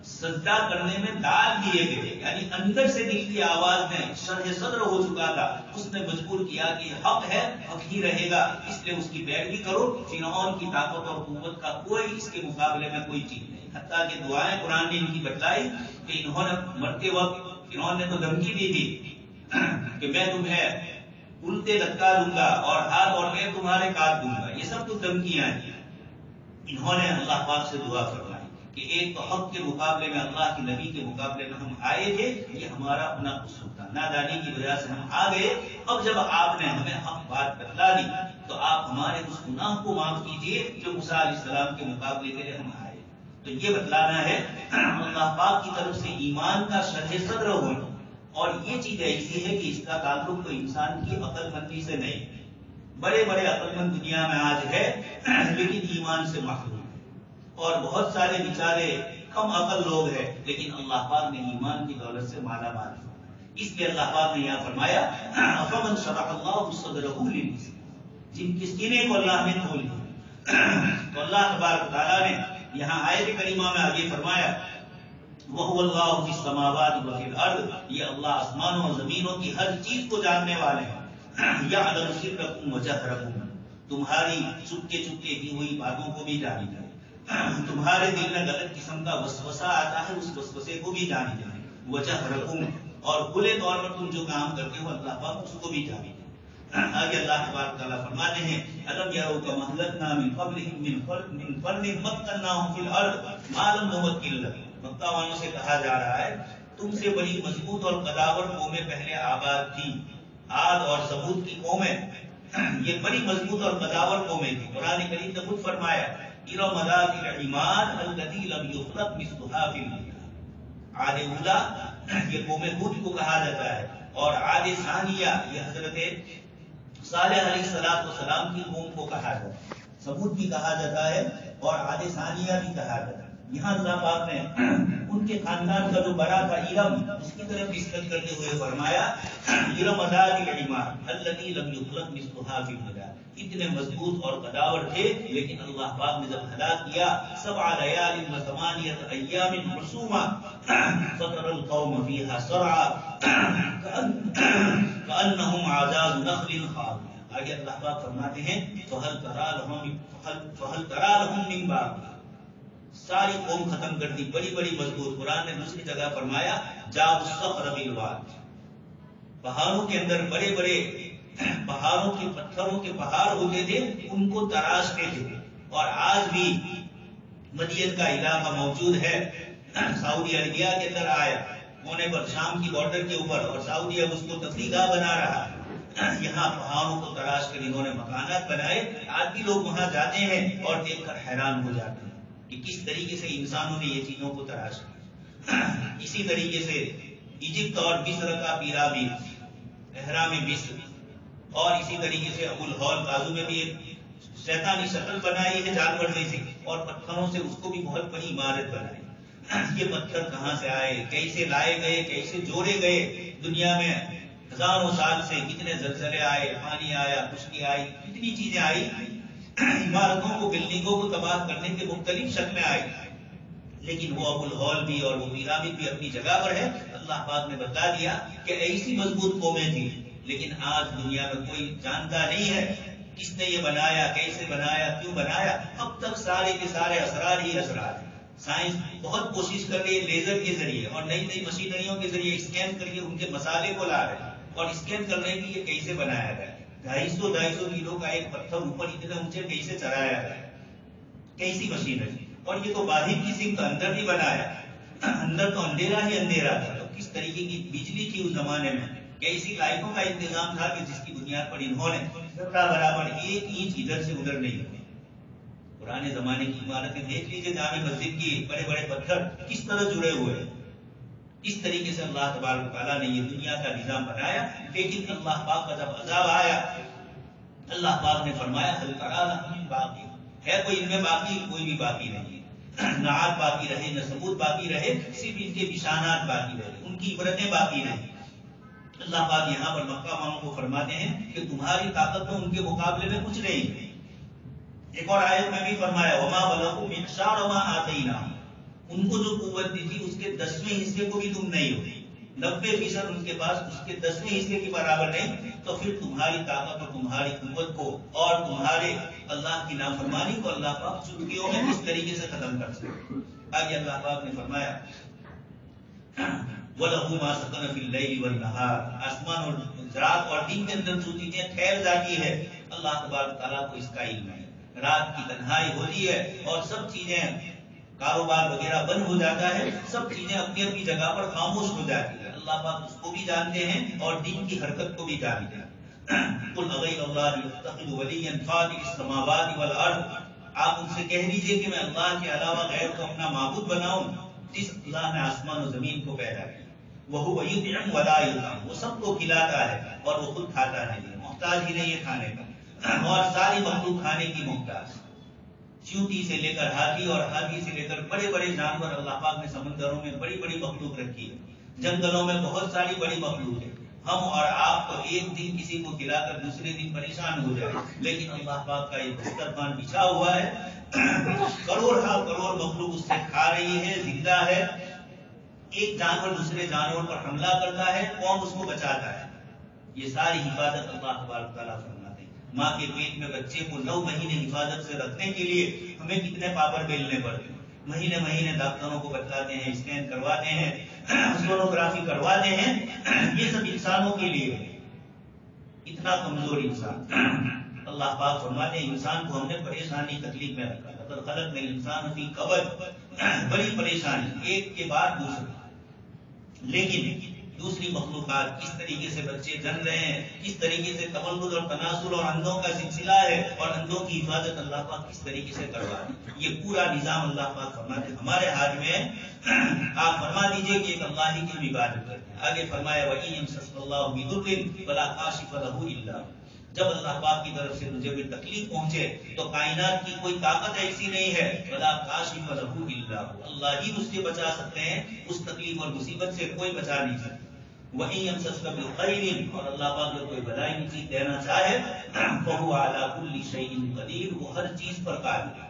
سجدہ کرنے میں ڈال دیے گئے، یعنی اندر سے دل کی آواز میں شرح صدر ہو چکا تھا، اس نے مجبور کیا کہ حق ہے، حق ہی رہے گا، اس لیے اس کی پیروی کرو۔ فرعون کی طاقت اور قوت کا کوئی اس کے مقابلے میں کوئی چیز نہیں، حتیٰ کہ دعائیں قرآن نے ان کی بتلائی کہ انہوں نے مرتے وقت فرعون نے تو دھمکی دی تھی کہ میں تمہیں الٹے لٹکا دوں گا اور ہاتھ اور میں تمہارے کاٹ دوں گا، یہ سب تو دھمکیاں ہیں۔ انہوں نے اللہ پاک سے دعا فرمائی کہ ایک تو حق کے مقابلے میں، اللہ کے نبی کے مقابلے میں ہم آئے تھے، یہ ہمارا اپنا قصور تھا، نادانی کی وجہ سے ہم آ گئے، اب جب آپ نے ہمیں حق بات بتلا دی تو آپ ہمارے اس گناہ کو معاف کیجیے جو موسیٰ علیہ السلام کے مقابلے کے لیے ہم آئے۔ تو یہ بتلانا ہے اللہ پاک کی طرف سے ایمان کا شرح صدر ہونا، اور یہ چیز ایسی ہے کہ اس کا تعلق تو انسان کی عقل مندی سے نہیں، بڑے بڑے عقل مند دنیا میں آج ہے لیکن ایمان سے محروم، اور بہت سارے بیچارے کم عقل لوگ ہیں، لیکن اللہ پاک نے ایمان کی دولت سے مالا مال ہے۔ اس لیے اللہ پاک نے یہاں فرمایا فمن شرح اللہ صدرہ للاسلام، جن کے سینے کو اللہ نے کھول دیا۔ تو اللہ تبارک تعالیٰ نے یہاں آیت کریمہ میں آگے فرمایا وَهُوَ اللَّهُ فِي السَّمَاوَاتِ وَفِي الْأَرْضِ، یہ اللہ آسمانوں اور زمینوں کی ہر چیز کو جاننے والے ہیں۔ يَعْلَمُ سِرَّكُمْ وَجَهْرَكُمْ، تمہاری چپکے چپکے کی ہوئی باتوں کو بھی جانی جائے، تمہارے دل میں غلط قسم کا وسوسہ آتا ہے اس وسوسے کو بھی جانی جائے، وَجَهْرَكُمْ، اور کھلے طور پر تم جو کام کرتے ہو اللہ پاک اس کو بھی جانی جائے۔ آگے اللہ تبارک تعالیٰ فرماتے ہیں أَلَمْ يَرَوْا كَمْ أَهْلَكْنَا مِنْ قَبْلِهِمْ مِنْ قَرْنٍ مَكَّنَّاهُمْ فِي الْأَرْضِ مَا لَمْ نُمَكِّنْ لَكُمْ، مکہ والوں سے کہا جا رہا ہے تم سے بڑی مضبوط اور قداور قومیں پہلے آباد تھی، عاد اور ثمود کی قومیں یہ بڑی مضبوط اور قداور قومیں تھی۔ قرآن کریم نے خود فرمایا ارم ذات العماد التي لم يخلق مثلها في البلاد، عاد اولا یہ قوم ہود کو کہا جاتا ہے، اور عاد ثانیہ یہ حضرت صالح علیہ السلام کی قوم کو کہا جاتا ہے، ثمود بھی کہا جاتا ہے اور عاد ثانیہ بھی کہا جاتا ہے۔ یہاں اللہ پاک نے ان کے خاندان کا جو بڑا تھا ارم، اس کی طرف نسبت کرتے ہوئے فرمایا ارم ذات العماد التي لم يخلق مثلها في البلاد، اتنے مضبوط اور قداور تھے لیکن اللہ پاک نے جب ہلاک کیا 7 لیال و 8 ایام حسوما فترى القوم فيها صرعا كأنهم اعجاز نخل خاوية۔ آگے اللہ پاک فرماتے ہیں فهل ترى لهم من باقی، ساری قوم ختم کر دی، بڑی بڑی مضبوط۔ قرآن نے دوسری جگہ فرمایا جاء الصخر بالواد، پہاڑوں کے اندر بڑے بڑے پہاڑوں کے پتھروں کے پہاڑ ہوتے تھے، ان کو تراشتے تھے۔ اور آج بھی مدین کا علاقہ موجود ہے، سعودی عربیہ کے اندر آیا کونے پر شام کی بارڈر کے اوپر، اور سعودی اب اس کو تفریح گاہ بنا رہا ہے۔ یہاں پہاڑوں کو تراش کر انہوں نے مکانات بنائے، آج بھی لوگ وہاں جاتے ہیں اور دیکھ کر حیران ہو جاتے ہیں کہ کس طریقے سے انسانوں نے یہ چیزوں کو تراش کیا۔ اسی طریقے سے ایجپٹ اور مصر کا پیرامید، اہرام مصر، اور اسی طریقے سے ابو الہول بازو میں بھی ایک شیطانی شکل بنائی ہے جانور جیسی، اور پتھروں سے اس کو بھی بہت بڑی عمارت بنائی۔ یہ پتھر کہاں سے آئے، کیسے لائے گئے، کیسے جوڑے گئے؟ دنیا میں ہزاروں سال سے کتنے زلزلے آئے، پانی آیا، خشکی آئی، کتنی چیزیں آئی، عمارتوں کو، بلڈنگوں کو تباہ کرنے کے مختلف شکلیں آئی، لیکن وہ ابو الہول بھی اور وہ پیرامید بھی اپنی جگہ پر ہے۔ اللہ پاک نے بتا دیا کہ ایسی مضبوط قومیں تھیں، لیکن آج دنیا میں کوئی جانتا نہیں ہے کس نے یہ بنایا، کیسے بنایا، کیوں بنایا۔ اب تک سارے کے سارے اسرار ہی اسرار ہیں۔ سائنس بہت کوشش کر رہی ہے لیزر کے ذریعے اور نئی نئی مشینریوں کے ذریعے اسکین کر کے ان کے مسالے کو لا رہے ہیں، اور اسکین کر رہے ہیں کہ یہ کیسے بنایا گیا۔ 250 کلو کا ایک پتھر اوپر اتنے اونچے کیسے چڑھایا گیا، کیسی مشینری، اور یہ تو باہر کی سمت اندر بھی بنایا، اندر تو اندھیرا ہی اندھیرا تھا۔ تو کس طریقے کی بجلی تھی اس زمانے میں، کیسی لائٹوں کا انتظام تھا کہ جس کی بنیاد پر انہوں نے برابر ایک انچ ادھر سے ادھر نہیں ہوئی۔ پرانے زمانے کی عمارتیں دیکھ لیجیے، جامع مسجد کی بڑے بڑے پتھر کس طرح جڑے ہوئے ہیں۔ اس طریقے سے اللہ تبارک تعالیٰ نے یہ دنیا کا نظام بنایا، لیکن اللہ پاک کا جب عذاب آیا اللہ پاک نے فرمایا هل ترى لهم من باقی، ہے کوئی ان میں باقی؟ کوئی بھی باقی نہیں ہے، نہ عاد باقی رہے، نہ ثمود باقی رہے، صرف ان کے نشانات باقی رہے، ان کی عبرتیں باقی نہیں۔ اللہ پاک یہاں پر مکہ والوں کو فرماتے ہیں کہ تمہاری طاقت تو ان کے مقابلے میں کچھ نہیں ہے۔ ایک اور آیت میں بھی فرمایا وما بلغوا معشار ما آتیناہم، ان کو جو قوت دی تھی اس کے 10ویں حصے کو بھی تم نہیں ہو، 90% ان کے پاس اس کے 10ویں حصے کے برابر نہیں، تو پھر تمہاری طاقت اور تمہاری قوت کو اور تمہارے اللہ کی نافرمانی کو اللہ پاک چٹکیوں میں کس طریقے سے ختم کر سکتے۔ آگے اللہ پاک نے فرمایا وَلَهُ مَا سَكَنَ فِي اللَّيْلِ وَالنَّهَارِ، آسمان اور رات اور دن کے اندر جو چیزیں ٹھہر جاتی ہے اللہ تبارک تعالیٰ کو اس کا علم ہے۔ رات کی تنہائی ہوتی ہے اور سب چیزیں، کاروبار وغیرہ بند ہو جاتا ہے، سب چیزیں اپنی اپنی جگہ پر خاموش ہو جاتی ہے، اللہ پاک اس کو بھی جانتے ہیں اور دن کی حرکت کو بھی جانتے ہیں۔ قُلْ أَغَيْرَ اللَّهِ أَتَّخِذُ وَلِيًّا فَاطِرِ السَّمَاوَاتِ وَالْأَرْضِ، آپ ان سے کہہ دیجئے کہ میں اللہ کے علاوہ غیر کو اپنا معبود بناؤں جس اللہ نے آسمان و زمین کو پیدا کیا۔ وَهُوَ يُطْعِمُ وَلَا يُطْعَمُ، وہ سب کو کھلاتا ہے اور وہ خود کھاتا نہیں ہے، محتاج ہی نہیں ہے کھانے کا، اور ساری مخلوق کھانے کی محتاج۔ چیونٹی سے لے کر ہاتھی اور ہاتھی سے لے کر بڑے بڑے جانور اللہ پاک نے سمندروں میں بڑی بڑی مخلوق رکھی ہے، جنگلوں میں بہت ساری بڑی مخلوق ہے۔ ہم اور آپ تو ایک دن کسی کو کھلا کر دوسرے دن پریشان ہو جائے، لیکن اللہ پاک کا یہ دسترخوان بچھا ہوا ہے، کروڑ کروڑ مخلوق اس سے کھا رہی ہے، زندہ ہے۔ ایک جانور دوسرے جانور پر حملہ کرتا ہے، کون اس کو بچاتا ہے؟ یہ ساری حفاظت اللہ تبارک تعالیٰ فرماتے ہیں۔ ماں کے پیٹ میں بچے کو 9 مہینے حفاظت سے رکھنے کے لیے ہمیں کتنے پاپڑ بیلنے پڑتے ہیں، مہینے مہینے ڈاکٹروں کو بتلاتے ہیں، اسکین کرواتے ہیں، سونوگرافی کرواتے ہیں، یہ سب انسانوں کے لیے ہے۔ اتنا کمزور انسان، اللہ پاک فرماتے ہیں انسان کو ہم نے پریشانی تکلیف میں رکھا، لقد خلقنا الانسان فی کبد، بڑی پریشانی ایک کے بعد دوسرے۔ لیکن دوسری مخلوقات کس طریقے سے بچے جن رہے ہیں، کس طریقے سے تولد اور تناسل اور اندوں کا سلسلہ ہے، اور اندوں کی حفاظت اللہ پاک کس طریقے سے کروا ہے، یہ پورا نظام اللہ پاک فرماتے ہمارے ہاتھ میں ہے۔ آپ فرما دیجئے کہ ایک اللہ ہی کی عبادت کرتے ہیں۔ آگے فرمایا وَإِن يَمْسَسْكَ اللَّهُ بِضُرٍّ فَلَا كَاشِفَ لَهُ إِلَّا هُوَ، جب اللہ پاک کی طرف سے مجھے کوئی تکلیف پہنچے تو کائنات کی کوئی طاقت ایسی نہیں ہے، فَلَا كَاشِفَ لَهُ إِلَّا هُوَ، اللہ ہی مجھ سے بچا سکتے ہیں، اس تکلیف اور مصیبت سے کوئی بچا نہیں سکتا۔ وَإِن يَمْسَسْكَ بِخَيْرٍ، اور اللہ پاک جو کوئی بھلائی کی چیز دینا چاہے فَهُوَ عَلَى كُلِّ شَيْءٍ قَدِيرٌ، وہ ہر چیز پر قادر ہے،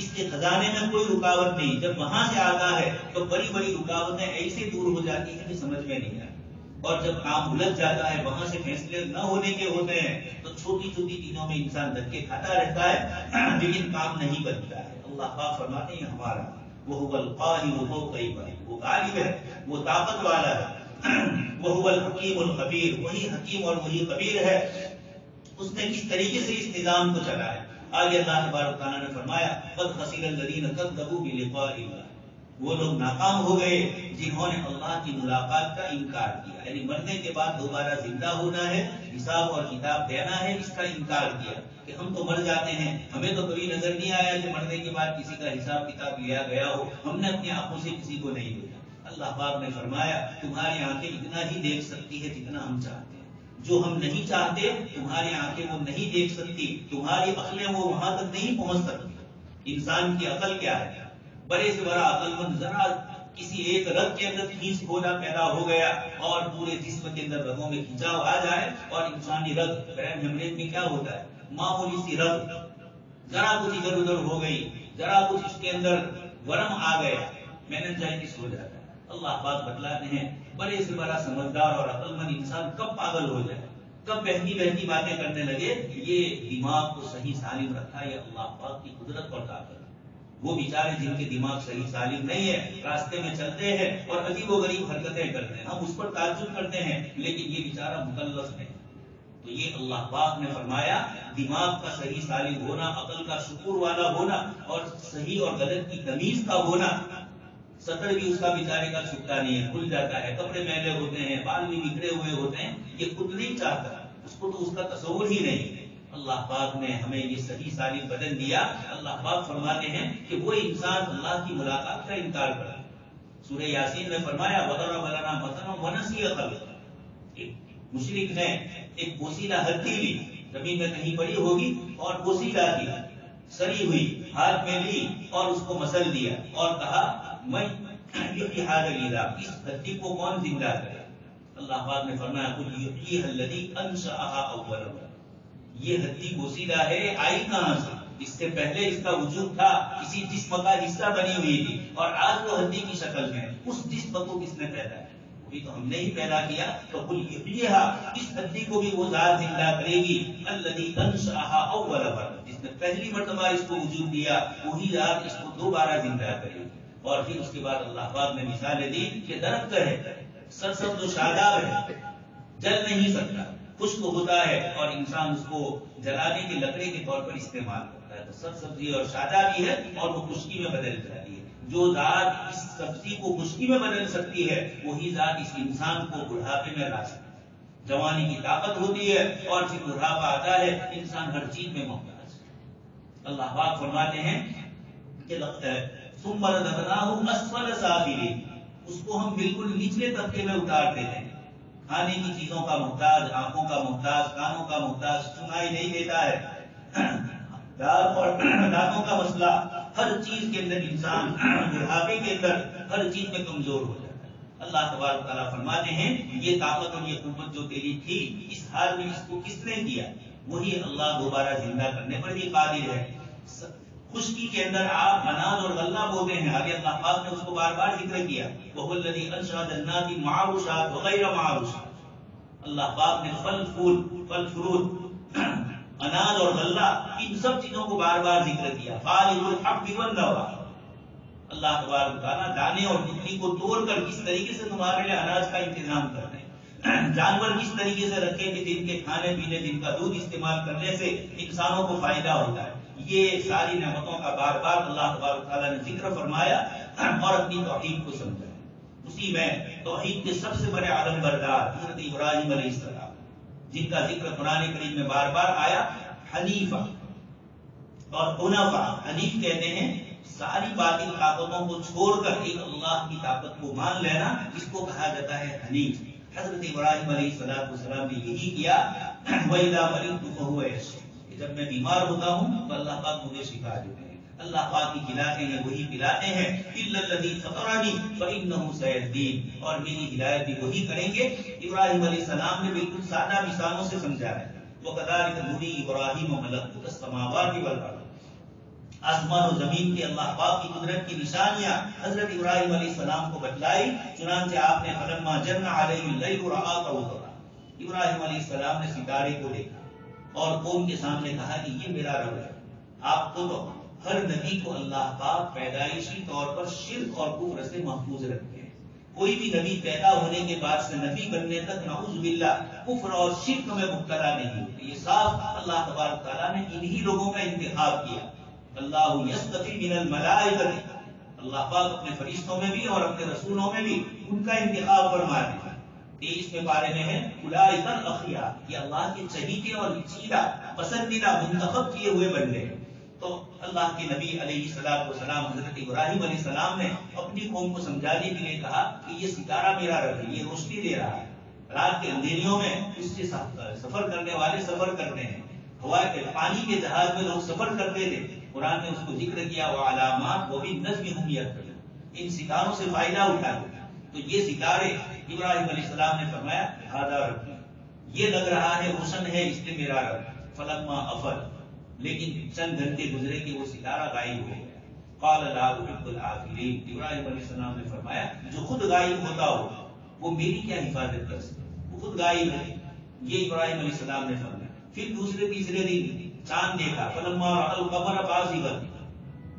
اس کے خزانے میں کوئی رکاوٹ نہیں۔ جب وہاں سے آتا ہے تو بڑی بڑی رکاوٹیں ایسے دور ہو جاتی ہیں کہ سمجھ میں نہیں آتی، اور جب کام الجھ جاتا ہے، وہاں سے فیصلے نہ ہونے کے ہوتے ہیں، تو چھوٹی چھوٹی چیزوں میں انسان دھکے کھاتا رہتا ہے، لیکن کام نہیں بنتا ہے۔ اللہ پاک فرماتے ہیں ہمارا وَهُوَ الْقَاهِرُ فَوْقَ عِبَادِهِ، وہ غالب ہے، وہ طاقت والا ہے، وَهُوَ الْحَكِيمُ الْخَبِيرُ، وہی حکیم اور وہی خبیر ہے، اس نے کس طریقے سے اس نظام کو چلایا۔ آگے اللہ تبارک تعالیٰ نے فرمایا قَدْ خَسِرَ الَّذِينَ كَذَّبُوا بِلِقَاءِ اللَّهِ، وہ لوگ ناکام ہو گئے جنہوں نے اللہ کی ملاقات کا انکار کیا، یعنی مرنے کے بعد دوبارہ زندہ ہونا ہے، حساب اور کتاب دینا ہے، اس کا انکار کیا کہ ہم تو مر جاتے ہیں، ہمیں تو کبھی نظر نہیں آیا کہ مرنے کے بعد کسی کا حساب کتاب لیا گیا ہو، ہم نے اپنی آنکھوں سے کسی کو نہیں دیکھا۔ اللہ پاک نے فرمایا تمہاری آنکھیں اتنا ہی دیکھ سکتی ہے جتنا ہم چاہتے ہیں، جو ہم نہیں چاہتے تمہاری آنکھیں وہ نہیں دیکھ سکتی، تمہاری عقلیں وہ وہاں تک نہیں پہنچ سکتی۔ انسان کی عقل کیا ہے؟ بڑے سے بڑا عقل مند ذرا کسی ایک رگ کے اندر کھینچ کھولا پیدا ہو گیا اور پورے جسم کے اندر رگوں میں کھینچاؤ آ جائے، اور انسانی رگ برین ہیمریج میں کیا ہوتا ہے؟ معمولی سی رگ ذرا کچھ ادھر ادھر ہو گئی، ذرا کچھ اس کے اندر ورم آ گیا، میننجائٹس ہو جاتا ہے۔ اللہ پاک بتلاتے ہیں بڑے سے بڑا سمجھدار اور عقل مند انسان کب پاگل ہو جائے، کب بہتی بہتی باتیں کرنے لگے، یہ دماغ کو صحیح سالم رکھا ہے اللہ پاک کی قدرت اور طاقت۔ وہ بیچارے جن کے دماغ صحیح سالم نہیں ہے، راستے میں چلتے ہیں اور عجیب و غریب حرکتیں کرتے ہیں، ہم اس پر تعجب کرتے ہیں، لیکن یہ بیچارہ مکلف ہے۔ تو یہ اللہ پاک نے فرمایا دماغ کا صحیح سالم ہونا، عقل کا شکور والا ہونا، اور صحیح اور غلط کی تمیز کا ہونا۔ سطر بھی اس کا بیچارے کا چھٹتا نہیں ہے، کھل جاتا ہے، کپڑے میلے ہوتے ہیں، بال بھی بکھرے ہوئے ہوتے ہیں، یہ خود نہیں چاہتا، اس کو تو اس کا تصور ہی نہیں۔ اللہ پاک نے ہمیں یہ صحیح سالم بدن دیا۔ اللہ پاک فرماتے ہیں کہ وہ انسان اللہ کی ملاقات کا انکار کرے۔ سورہ یاسین میں فرمایا وَضَرَبَ لَنَا مَثَلًا وَنَسِیَ خَلْقَهُ، ایک مشرک نے ایک بوسیلہ ہتھی لی، زمین میں کہیں پڑی ہوگی، اور بوسیلہ کی سری ہوئی ہاتھ میں لی اور اس کو مسل دیا اور کہا میں یحیی ھذا العظام، اس ہڈی کو کون زندہ کرے؟ اللہ پاک نے فرمایا قل یحییھا الذی انشأھا اول مرہ، یہ ہڈی بوسیدہ ہے، آئی کہاں سے؟ اس سے پہلے اس کا وجود تھا، کسی جسم کا حصہ بنی ہوئی تھی، اور آج وہ ہڈی کی شکل میں، اس جسم کو کس نے پیدا کیا؟ وہی تو ہم نے ہی پیدا کیا۔ تو قل یحییھا، اس ہڈی کو بھی وہ ذات زندہ کرے گی، الذی انشأھا اول مرہ، جس نے پہلی مرتبہ اس کو وجود دیا، وہی ذات اس کو دوبارہ زندہ کرے گی۔ اور پھر اس کے بعد اللہ پاک نے مثالیں دی کہ درخت ہے، سرسبز و شاداب ہے، جل نہیں سکتا، خشک ہوتا ہے، اور انسان اس کو جلانے کی لکڑی کے طور پر استعمال کرتا ہے، تو سرسبزی اور شادابی ہے، اور وہ خشکی میں بدل جاتی ہے۔ جو ذات اس سبزی کو خشکی میں بدل سکتی ہے، وہی ذات اس انسان کو بڑھاپے میں لا سکتی ہے۔ جوانی کی طاقت ہوتی ہے، اور پھر بڑھاپا آتا ہے، انسان ہر چیز میں محتاج ہے۔ اللہ پاک فرماتے ہیں کہ ثم رددناہ اسفل سافلین، اس کو ہم بالکل نچلے طبقے میں اتار دیتے ہیں، کھانے کی چیزوں کا محتاج، آنکھوں کا محتاج، کانوں کا محتاج، سنائی نہیں دیتا ہے، دانتوں کا مسئلہ، ہر چیز کے اندر انسان بڑھاپے کے اندر ہر چیز میں کمزور ہو جاتا ہے۔ اللہ تبارک تعالیٰ فرماتے ہیں یہ طاقت اور یہ قوت جو تیری تھی اس حال میں اس کو کس نے دیا؟ وہی اللہ دوبارہ زندہ کرنے پر بھی قادر ہے۔ خشکی کے اندر آپ اناج اور غلہ بوتے ہیں، آگے اللہ پاک نے اس کو بار بار ذکر کیا، وَهُوَ الَّذِي أَنشَأَ جَنَّاتٍ مَعْرُوشَاتٍ وَغَيْرَ مَعْرُوشَاتٍ۔ اللہ پاک نے پھل فروٹ، اناج اور غلہ، ان سب چیزوں کو بار بار ذکر کیا۔ خالق الحب والنوى، اللہ تبارک تعالیٰ دانے اور گٹلی کو توڑ کر کس طریقے سے تمہارے لیے اناج کا انتظام کر رہے ہیں، جانور کس طریقے سے رکھے کہ جن کے کھانے پینے، جن کا دودھ استعمال کرنے سے انسانوں کو فائدہ ہوتا ہے۔ یہ ساری نعمتوں کا بار بار اللہ تبارک تعالیٰ نے ذکر فرمایا اور اپنی توحید کو سمجھایا۔ اسی میں توحید کے سب سے بڑے عالم بردار حضرت ابراہیم علیہ السلام، جن کا ذکر قرآن کریم میں بار بار آیا، حنیفہ اور حنفا۔ حنیف کہتے ہیں ساری باطل طاقتوں کو چھوڑ کر ایک اللہ کی طاقت کو مان لینا، اس کو کہا جاتا ہے حنیف۔ حضرت ابراہیم علیہ السلام نے یہی کیا، وَإِذَا مَرِضْتُ فَهُوَ يَشْفِينِ، جب میں بیمار ہوتا ہوں تو اللہ پاک مجھے شفا دیتے ہیں، اللہ پاک کی کھلاتے ہیں، وہی پلاتے ہیں۔ إِلَّا الَّذِي فَطَرَنِي فَإِنَّهُ سَيَهْدِينِ، اور میری ہدایت بھی وہی کریں گے۔ ابراہیم علیہ السلام نے بالکل سادہ مثالوں سے سمجھا ہے، وَكَذَلِكَ نُرِي إِبْرَاهِيمَ مَلَكُوتَ السَّمَاوَاتِ وَالْأَرْضِ، آسمان و زمین کے اللہ پاک کی قدرت کی نشانیاں حضرت ابراہیم علیہ السلام کو بتلائی۔ چنانچہ آپ نے فلما جن علیہ اللیل رأى کوكبا، ابراہیم علیہ السلام نے ستارے کو دیکھا اور قوم کے سامنے کہا کہ یہ میرا رب ہے۔ آپ کو تو ہر نبی کو اللہ پاک پیدائشی طور پر شرک اور کفر سے محفوظ رکھتے ہیں، کوئی بھی نبی پیدا ہونے کے بعد سے نبی بننے تک نعوذ باللہ کفر اور شرک میں مبتلا نہیں ہوتے۔ یہ صاف اللہ تبارک تعالیٰ نے انہی لوگوں کا انتخاب کیا۔ اللہ یصطفی من الملائکۃ، اللہ پاک اپنے فرشتوں میں بھی اور اپنے رسولوں میں بھی ان کا انتخاب فرماتے ہیں۔ 23 پارے میں ہے اولئک الاخیار، یہ اللہ کے چہیتے اور چیدہ پسندیدہ منتخب کیے ہوئے بندے ہیں۔ تو اللہ کے نبی علیہ الصلوۃ والسلام حضرت ابراہیم علیہ السلام نے اپنی قوم کو سمجھانے کے لیے کہا کہ یہ ستارہ میرا رب ہے، یہ روشنی دے رہا ہے، رات کے اندھیریوں میں اس سے سفر کرنے والے سفر کرتے ہیں، ہوا کے پانی کے جہاز میں لوگ سفر کرتے تھے، قرآن نے اس کو ذکر کیا وعلامات وبالنجم هم يهتدون، ان ستاروں سے فائدہ اٹھاتے۔ تو یہ ستارے ابراہیم علیہ السلام نے فرمایا ھذا ربی، یہ لگ رہا ہے روشن ہے، اس لیے میرا رب۔ فلما افل، لیکن چند گھنٹے گزرے کہ وہ ستارہ غائب ہو گیا۔ قال لا احب العافلین، ابراہیم علیہ السلام نے فرمایا جو خود غائب ہوتا ہو وہ میری کیا حفاظت کر سکتا، وہ خود غائب ہے۔ یہ ابراہیم علیہ السلام نے فرمایا۔ پھر دوسرے تیسرے دن چاند دیکھا، فلما رأى القمر بازغا،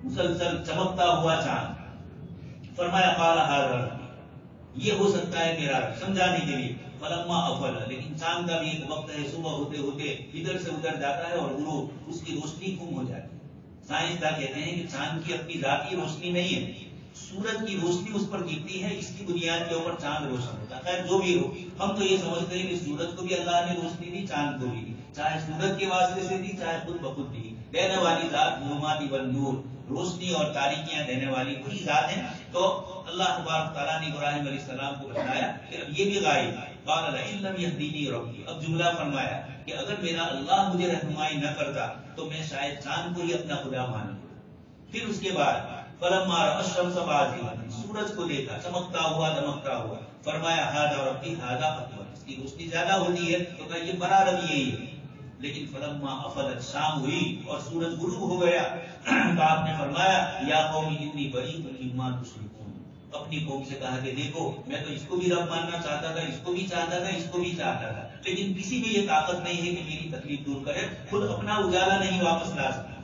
مسلسل چمکتا ہوا چاند، فرمایا قال ھذا ربی، یہ ہو سکتا ہے میرا رب، سمجھانے کے لیے۔ فلما افل، لیکن چاند کا بھی ایک وقت ہے، صبح ہوتے ہوتے ادھر سے ادھر جاتا ہے اور غروب، اس کی روشنی گم ہو جاتی ہے۔ سائنسداں کہتے ہیں کہ چاند کی اپنی ذاتی روشنی نہیں ہے، سورج کی روشنی اس پر گرتی ہے، اس کی بنیاد کے اوپر چاند روشن ہوتا ہے۔ خیر جو بھی ہو، ہم تو یہ سمجھتے ہیں کہ سورج کو بھی اللہ نے روشنی دی، چاند کو بھی دی، چاہے سورج کے واسطے سے دی چاہے خود بخود دی، دینے والی ذات ظلمات والنور، روشنی اور تاریکیاں دینے والی وہی ذات ہے۔ تو اللہ تبارک تعالیٰ نے ابراہیم علیہ السلام کو بتلایا کہ اب یہ بھی غائب ہے۔ قال لئن لم يهدني ربي، اب جملہ فرمایا کہ اگر میرا اللہ مجھے رہنمائی نہ کرتا تو میں شاید چاند کو ہی اپنا خدا مانوں۔ پھر اس کے بعد فلما رأى الشمس بازغا، سورج کو دیکھا چمکتا ہوا دمکتا ہوا، فرمایا ھذا ربی ھذا اکبر، اس کی روشنی زیادہ ہوتی ہے تو کہ یہ بڑا رب یہی ہے۔ لیکن فلما افلت، شام ہوئی اور سورج غروب ہو گیا تو آپ نے فرمایا یا قوم انی بریء مما تشرکون، اپنی قوم سے کہا کہ دیکھو میں تو اس کو بھی رب ماننا چاہتا تھا، اس کو بھی چاہتا تھا، اس کو بھی چاہتا تھا، لیکن کسی میں یہ طاقت نہیں ہے کہ میری تکلیف دور کرے، خود اپنا اجالا نہیں واپس لا سکتا۔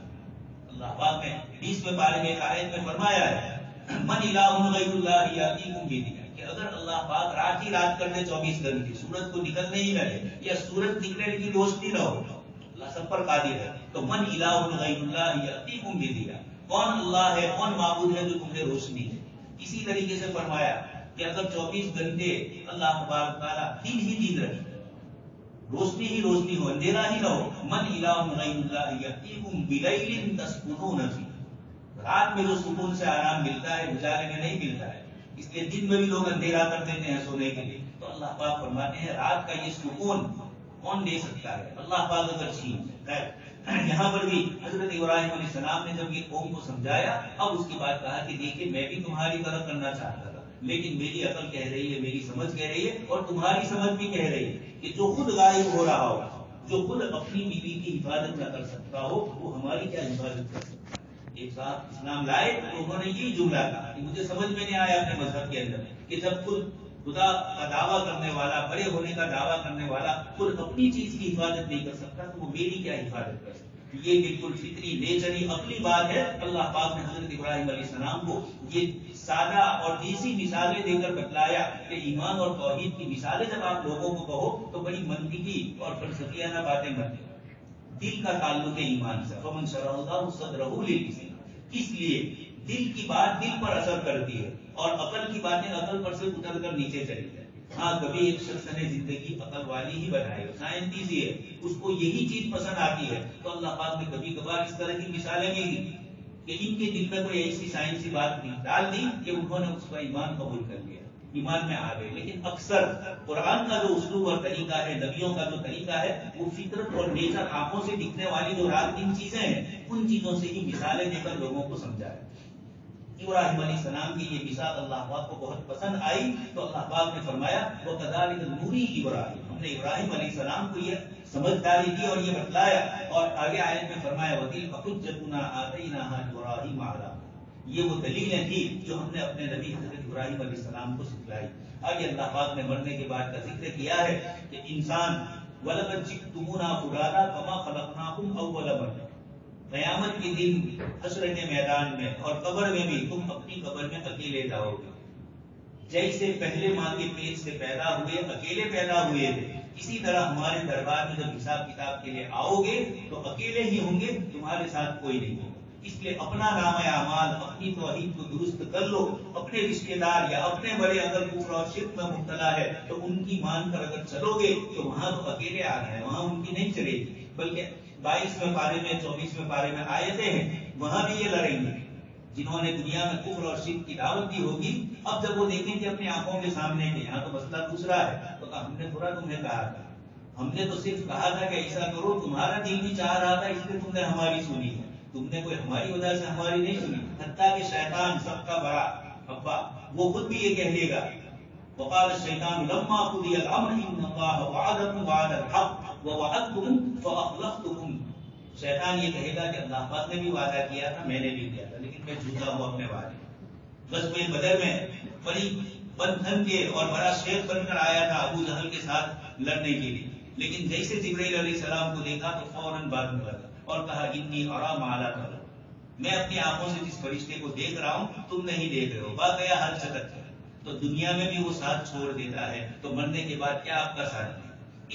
اللہ پاک نے 20 پارے میں ایک آیت میں فرمایا ہے من الہ غیر اللہ یاتیکم بضیاء، کہ اگر اللہ پاک رات ہی رات کر دے 24 گھنٹے، سورج کو نکلنے ہی نہ دے یا سورج نکلنے کی روشنی نہ ہو، اللہ سب پر قادر ہے۔ تو من الہ غیر اللہ یاتیکم بضیاء، کون اللہ ہے، کون معبود ہے جو تمہیں روشنی ہے۔ اسی طریقے سے فرمایا کہ اگر 24 گھنٹے اللہ تبارک تعالیٰ دن ہی دن رکھے، روشنی ہی روشنی ہو، اندھیرا ہی نہ ہو، من الہ غیر اللہ یاتیکم بلیل تسکنون فیہ، رات میں جو سکون سے آرام ملتا ہے اجالے میں نہیں ملتا ہے، اس لیے دن میں بھی لوگ اندھیرا کر دیتے ہیں سونے کے لیے۔ تو اللہ پاک فرماتے ہیں رات کا یہ سکون کون دے سکتا ہے؟ اللہ پاک اگر چھین ہے۔ یہاں پر بھی حضرت ابراہیم علیہ السلام نے جب یہ قوم کو سمجھایا، اب اس کے بعد کہا کہ دیکھیے میں بھی تمہاری طرح کرنا چاہتا تھا، لیکن میری عقل کہہ رہی ہے، میری سمجھ کہہ رہی ہے، اور تمہاری سمجھ بھی کہہ رہی ہے کہ جو خود غائب ہو رہا ہو، جو خود اپنی بیوی کی حفاظت نہ کر سکتا ہو، وہ ہماری کیا حفاظت کر سکتا ہے؟ ایک صاحب اسلام لائے تو انہوں نے یہی جملہ کہا کہ مجھے سمجھ میں نہیں آیا اپنے مذہب کے اندر کہ جب خود خدا کا دعویٰ کرنے والا، بڑے ہونے کا دعویٰ کرنے والا خود اپنی چیز کی حفاظت نہیں کر سکتا تو وہ میری کیا حفاظت کر سکتا؟ یہ بالکل فطری نیچری عقلی بات ہے۔ اللہ پاک نے حضرت ابراہیم علیہ السلام کو یہ سادہ اور دیسی مثالیں دے کر بتلایا کہ ایمان اور توحید کی مثالیں جب آپ لوگوں کو کہو تو بڑی منطقی اور فلسفیانہ باتیں کرتے ہیں۔ دل کا تعلق ہے ایمان سے، فمن شرح اللہ صدرہ للاسلام، اس لیے دل کی بات دل پر اثر کرتی ہے اور عقل کی باتیں عقل پر سے اتر کر نیچے چلی جائے۔ ہاں کبھی ایک شخص نے زندگی عقل والی ہی بنائی، سائنٹیزی ہے، اس کو یہی چیز پسند آتی ہے، تو اللہ پاک نے کبھی کبھار اس طرح کی مثالیں بھی دی کہ ان کے دل میں کوئی ایسی سائنسی بات ڈال دی کہ انہوں نے اس کا ایمان قبول کر لیا، ایمان میں آ گئے۔ لیکن اکثر قرآن کا جو اسلوب اور طریقہ ہے، نبیوں کا جو طریقہ ہے، وہ فطرت اور نیچر، آنکھوں سے دکھنے والی جو رات دن چیزیں ہیں، ان چیزوں سے ہی مثالیں دے کر لوگوں کو سمجھائے۔ ابراہیم علیہ السلام کی یہ مثال اللہ پاک کو بہت پسند آئی تو اللہ پاک نے فرمایا وَكَذَلِكَ نُورِي ابراہیم، ہم نے ابراہیم علیہ السلام کو یہ سمجھداری دی اور یہ بتلایا، اور آگے آیت میں فرمایا وَتِلْكَ حُجَّتُنَا آتَيْنَاهَا إِبْرَاهِيمَ عَلَىٰ، یہ وہ دلیلیں تھی جو ہم نے اپنے نبی حضرت ابراہیم علیہ السلام کو سکھلائی۔ آگے اللہ پاک نے مرنے کے بعد کا ذکر کیا ہے کہ انسان وَلَقَدْ جِئْتُمُونَا فُرَادَىٰ كَمَا خَلَقْنَاكُمْ أَوَّلَ مَرَّةٍ، قیامت کے دن حشر کے میدان میں اور قبر میں بھی تم اپنی قبر میں اکیلے جاؤ گے، جیسے پہلے ماں کے پیٹ سے پیدا ہوئے اکیلے پیدا ہوئے تھے، اسی طرح ہمارے دربار میں جب حساب کتاب کے لیے آؤ گے تو اکیلے ہی ہوں گے، تمہارے ساتھ کوئی نہیں ہوگا۔ اس لیے اپنا نام اعمال، اپنی توحید کو درست کر لو۔ اپنے رشتے دار یا اپنے بڑے اگر کفر اور شرک میں مبتلا ہے تو ان کی مان کر اگر چلو گے تو وہاں تو اکیلے آ گئے، وہاں ان کی نہیں چلے گی، بلکہ 22ویں پارے میں 24ویں پارے میں آیتیں ہیں، وہاں بھی یہ لڑیں گے جنہوں نے دنیا میں کفر اور شرک کی دعوت دی ہوگی۔ اب جب وہ دیکھیں گے اپنی آنکھوں کے سامنے کہ یہاں تو مسئلہ دوسرا ہے، تو ہم نے تھوڑا تمہیں کہا تھا، ہم نے تو صرف کہا تھا کہ ایسا کرو، تمہارا دل بھی چاہ رہا تھا، اس لیے تم نے ہماری سنی ہے، تم نے کوئی ہماری وجہ سے ہماری نہیں سنی۔ حتیٰ کہ شیطان سب کا بڑا ابا وہ خود بھی یہ کہہ لے گا وقال الشیطان لما قضی الامر ان اللہ وعدکم وعد الحق ووعدتکم فاخلفتکم، شیطان یہ کہے گا کہ اللہ پاک نے بھی وعدہ کیا تھا، میں نے بھی کیا تھا، لیکن میں جھوٹا ہوں اپنے وعدے۔ غزوہ بدر میں بڑی بندھن کے اور بڑا شیخ بن کر آیا تھا ابو جہل کے ساتھ لڑنے کے لیے، لیکن جیسے جبرائیل علیہ السلام کو دیکھا تو فوراً بھاگنے لگا اور کہا انی ارا ما لا ترون، میں اپنی آنکھوں سے جس فرشتے کو دیکھ رہا ہوں تم نہیں دیکھ رہے ہو، بھاگ گیا ہر جگت سے۔ تو دنیا میں بھی وہ ساتھ چھوڑ دیتا ہے تو مرنے کے بعد کیا آپ کا ساتھ دے؟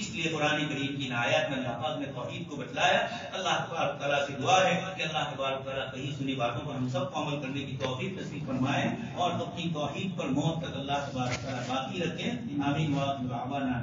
اس لیے قرآن کریم کی آیات میں اللہ پاک نے توحید کو بتلایا۔ اللہ تبارک تعالیٰ سے دعا ہے کہ اللہ تبارک تعالیٰ کہیں سنی باتوں پر ہم سب کو عمل کرنے کی توفیق نصیب فرمائے اور اپنی توحید پر موت تک اللہ تبارک تعالیٰ باقی رکھیں۔ آمین وآخر دعوانا